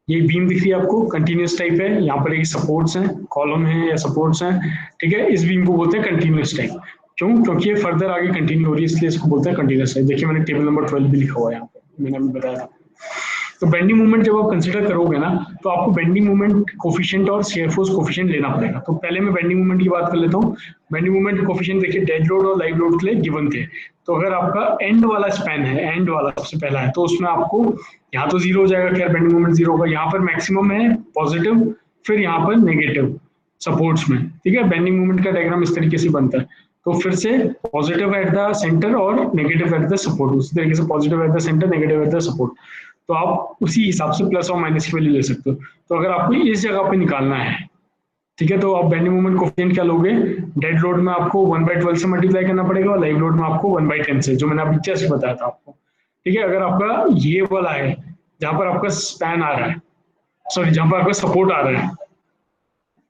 ये बीम दिख रही है आपको, कंटिन्यूस टाइप है, यहाँ पर एक सपोर्ट्स हैं, कॉलम है या सपोर्ट्स हैं, ठीक है, इस बीम को बोलते हैं कंटिन्यूस टाइप। क्यों? क्योंकि ये फर्दर आगे कंटिन्यू हो रही है, इसलिए इसको बोलते हैं कंटिन्यूस टाइप। देखिए मैंने टेबल नंबर 12 भी लिखा हुआ है यहाँ पे, मैंने अभी बताया था। तो बेंडिंग मोमेंट जब आप कंसीडर करोगे ना, तो आपको बेंडिंग मोमेंट कोफिशिएंट और शेयर फोर्स कोफिशिएंट लेना पड़ेगा। तो पहले मैं बेंडिंग मोमेंट की बात कर लेता हूँ। बेंडिंग मोमेंट कोफिशिएंट देखिए डेड लोड और लाइव लोड के लिए गिवन थे। तो अगर आपका एंड वाला स्पैन है, एंड वाला सबसे पहला है, तो उसमें आपको यहाँ तो जीरो हो जाएगा, खैर बेंडिंग मोमेंट जीरो होगा, यहाँ पर मैक्सिमम है पॉजिटिव, फिर यहाँ पर नेगेटिव सपोर्ट्स में, ठीक है। बेंडिंग मोमेंट का डायग्राम इस तरीके से बनता है। तो फिर से पॉजिटिव एट द सेंटर और नेगेटिव एट द सपोर्ट, उसी तरीके से positive at the centre, negative at the support. तो आप उसी हिसाब से प्लस और माइनस की वैल्यू ले सकते हो। तो अगर आपको इस जगह पे निकालना है, ठीक है, तो आप बेंडिंग मोमेंट कोफिशिएंट क्या लोगे, डेड लोड में आपको 1/12 से मल्टीप्लाई करना पड़ेगा और लाइव लोड में आपको 1/10 से, जो मैंने अभी जस्ट बताया था आपको, ठीक है। अगर आपका ये वाला है जहां पर आपका स्पैन आ रहा है, सॉरी जहां पर आपका सपोर्ट आ रहा है,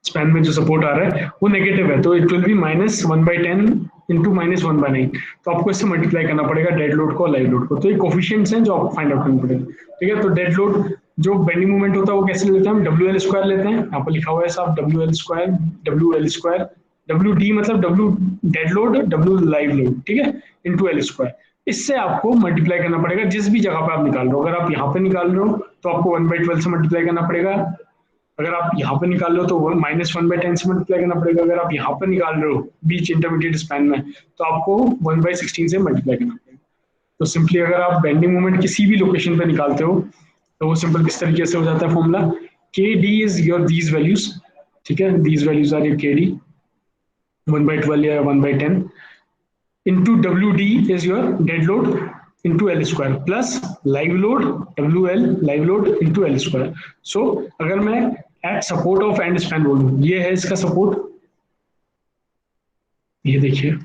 स्पैन में जो सपोर्ट आ रहा है वो नेगेटिव है, तो इट विल बी -1/10 इंटू -1/9। तो आपको इससे मल्टीप्लाई करना पड़ेगा डेड लोड को और लाइव लोड को। तो ये कोफिशिएंट्स हैं जो आपको फाइंड आउट करना पड़ेगा, ठीक है। तो डेड लोड जो बेंडिंग मोमेंट होता है वो कैसे लेते हैं हम, WL² लेते हैं, यहाँ पर लिखा हुआ है साहब WL², WD मतलब W dead load, W live load, ठीक है, इंटू L²। इससे आपको मल्टीप्लाई करना पड़ेगा जिस भी जगह पे आप निकाल रहे हो। अगर आप यहाँ पे निकाल रहे हो तो आपको 1/12 से मल्टीप्लाई करना पड़ेगा, अगर आप यहाँ पे निकाल लो तो -1/10 से मल्टीप्लाई करना पड़ेगा, अगर आप यहाँ पे निकाल रहे हो बीच इंटरमीडिएट स्पैन में तो आपको 1/16 से मल्टीप्लाई करना पड़ेगा। तो सिंपली अगर आप बेंडिंग मोमेंट किसी भी लोकेशन पे निकालते हो तो वो सिंपल किस तरीके से हो जाता है formula, KD is your these values, ठीक है, these values are your KD 1/12 या 1/10 into WD is your dead load into L² plus live load WL live load into L²। so अगर मैं at support of end span बोलूं, ये है इसका support, ये देखिए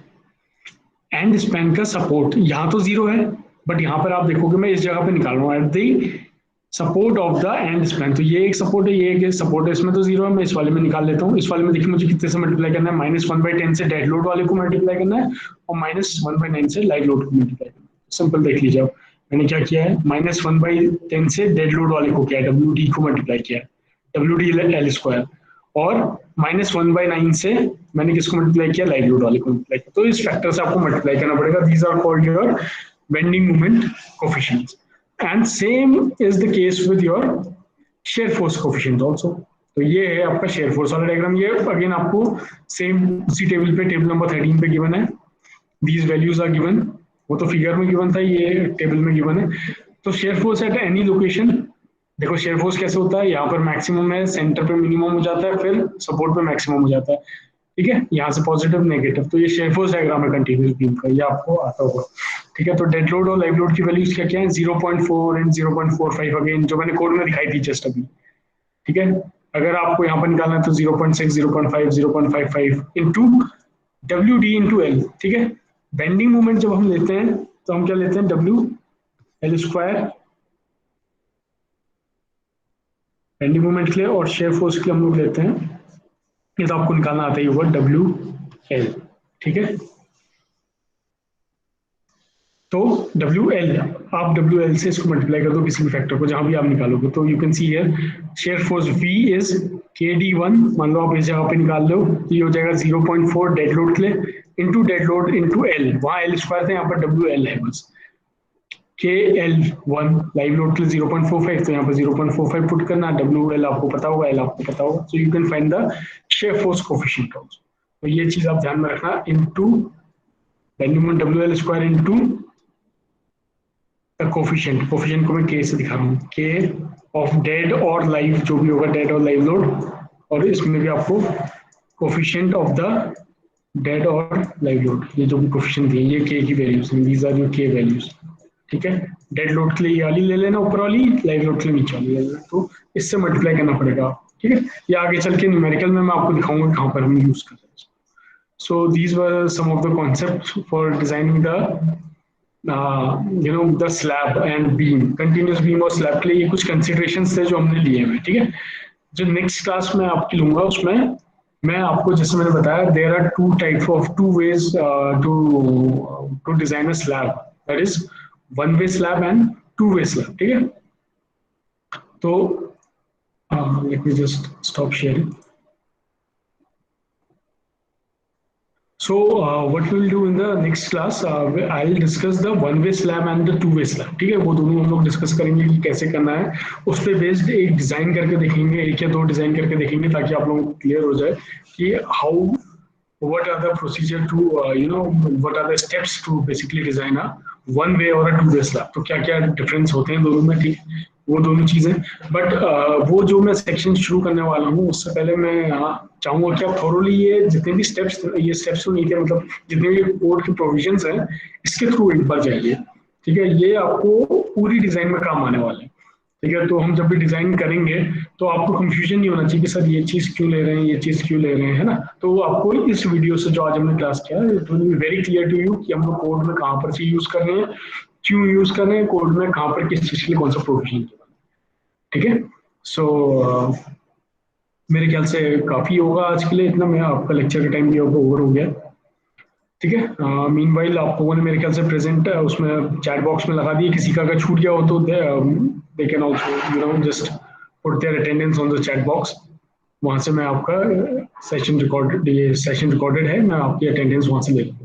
एंड स्पैन का सपोर्ट यहाँ तो जीरो है, बट यहाँ पर आप देखोगे मैं इस जगह पे निकाल रहा हूँ at the support of the end span. तो ये एक सपोर्ट है, ये एक सपोर्ट है, इसमें तो जीरो है, मैं इस वाले में निकाल लेता हूँ। इस वाले में देखिए मुझे कितने से मल्टीप्लाई करना है, -1/10 से डेड लोड वाले को मल्टीप्लाई करना है और -1/9 से लाइव लोड को मल्टीप्लाई करना है। सिंपल देख लीजिए आप, मैंने क्या किया है, -1/10 से डेड लोड वाले को किया है, WD को मल्टीप्लाई किया है, WD L² और -1/9 से मैंने किसको मल्टीप्लाई किया, लाइव लोड वाले को मल्टीप्लाई किया। तो इस फैक्टर से आपको मल्टीप्लाई करना पड़ेगा। These are called your bending moment coefficients and same is the case with your shear force coefficient also. तो ये है आपका शेयर फोर्स वाला डायग्राम, ये अगेन आपको सेम उसी टेबल पे, टेबल नंबर 13 पे गिवन है, दीज वैल्यूज आर गिवन, वो तो फिगर में गिवन था, ये टेबल में गिवन है। तो shear force at any location, देखो शेयर फोर्स कैसे होता है, यहाँ पर मैक्सिमम है, सेंटर पे मिनिमम हो जाता है, फिर सपोर्ट पे मैक्सिमम हो जाता है, ठीक है, यहाँ से पॉजिटिव नेगेटिव। तो ये शेयर फोर्स डायग्राम है कंटिन्यूस बीम का, ये आपको आता होगा, ठीक है। तो डेड लोड और लाइव लोड की वैल्यूज क्या क्या है, 0.4 एंड 0.45 अगेन जो मैंने कोड में दिखाई थी जस्ट अभी, ठीक है। अगर आपको यहाँ पर निकालना है तो 0.6, 0.5, 0.55 इंटू WD इंटू L, ठीक है। बेंडिंग मोमेंट जब हम लेते हैं तो हम क्या लेते हैं, WL² बेंडिंग मोमेंट के लिए, और शेयर फोर्स के लिए हम लोग लेते हैं, ये तो आपको निकालना आता ही होगा, WL, ठीक है। तो WL, आप WL से इसको मल्टीप्लाई कर दो किसी भी फैक्टर को जहां भी आप निकालोगे, तो you can see here shear force V is KD1, मान लो आप इस जगह पे निकाल लो तो ये हो जाएगा 0.4 डेड लोड के लिए into dead load into L, वहां L² थे, यहाँ पर WL है बस, KL1 लाइव लोड के लिए 0.45, तो यहाँ पर 0.45 पुट करना, WL आपको पता होगा, L आपको पता होगा, so you can find the share force coefficient also. तो ये चीज आप ध्यान में रखना, into bending moment WL² into the coefficient, coefficient को मैं K से दिखा रहा हूँ, K ऑफ डेड और लाइव, जो भी होगा डेड और लाइव लोड, और इसमें भी आपको कोफिशिएंट ऑफ द डेड और लाइव लोड, ये जो भी कोफिशिएंट दिए ये K की वैल्यूज हैं, these are your K values, ठीक है। डेड लोड के लिए ये वाली ले लेना ऊपर वाली, लाइव लोड के लिए नीचे वाली ले लेना, तो इससे मल्टीप्लाई करना पड़ेगा। ठीक है, ये आगे चल के न्यूमेरिकल में मैं आपको दिखाऊंगा कहाँ पर हम यूज कर रहे हैं। So these were some of the concept for designing the slab and beam, continuous beam और स्लैब के लिए ये कुछ कंसिडरेशंस थे जो हमने लिए हैं। ठीक है, जो नेक्स्ट क्लास में आपकी लूंगा उसमें मैं आपको, जैसे मैंने बताया, there are two ways to design a slab, that is one way slab and two way slab. ठीक है, तो let me just stop sharing. So what we will do in the next class, I'll discuss the one way slab and the two way slab. ठीक है, वो दोनों हम लोग discuss करेंगे कि कैसे करना है, उस पर बेस्ड एक डिजाइन करके देखेंगे, एक या दो डिजाइन करके देखेंगे ताकि आप लोगों को क्लियर हो जाए कि how what are the procedure to what are the steps to basically design a one way or a two way slab, तो क्या क्या डिफरेंस होते हैं दोनों में। ठीक, वो दोनों चीजें, बट वो जो मैं सेक्शन शुरू करने वाला हूँ उससे पहले मैं चाहूंगा कि आप थोरोली ये जितने भी स्टेप्स, ये स्टेप्स तो नहीं थे, मतलब जितने भी कोड के प्रोविजंस हैं इसके थ्रू एक बार जाइए। ठीक है, ये आपको पूरी डिजाइन में काम आने वाले हैं। ठीक है, तो हम जब भी डिजाइन करेंगे तो आपको कंफ्यूजन नहीं होना चाहिए कि सर ये चीज क्यों ले रहे हैं, ये चीज क्यों ले रहे हैं, है ना। तो आपको इस वीडियो से जो आज हमने क्लास किया है it will be very clear to you कि हम लोग कोड में कहाँ पर यूज कर रहे हैं, क्यों यूज कर रहे हैं, कोड में कहाँ पर किस चीज के लिए कौन सा प्रोविजन। ठीक है, सो मेरे ख्याल से काफी होगा आज के लिए इतना, मैं आपका लेक्चर का टाइम भी ओवर हो गया। ठीक है, मीनवाइल आप लोगों ने मेरे ख्याल से प्रेजेंट उसमें चैट बॉक्स में लगा दिए, किसी का अगर छूट गया हो तो they can also just put their attendance on the chat box, वहां से मैं आपका सेशन रिकॉर्डेड, ये सेशन रिकॉर्डेड है, मैं आपकी अटेंडेंस वहां से ले लूँगा।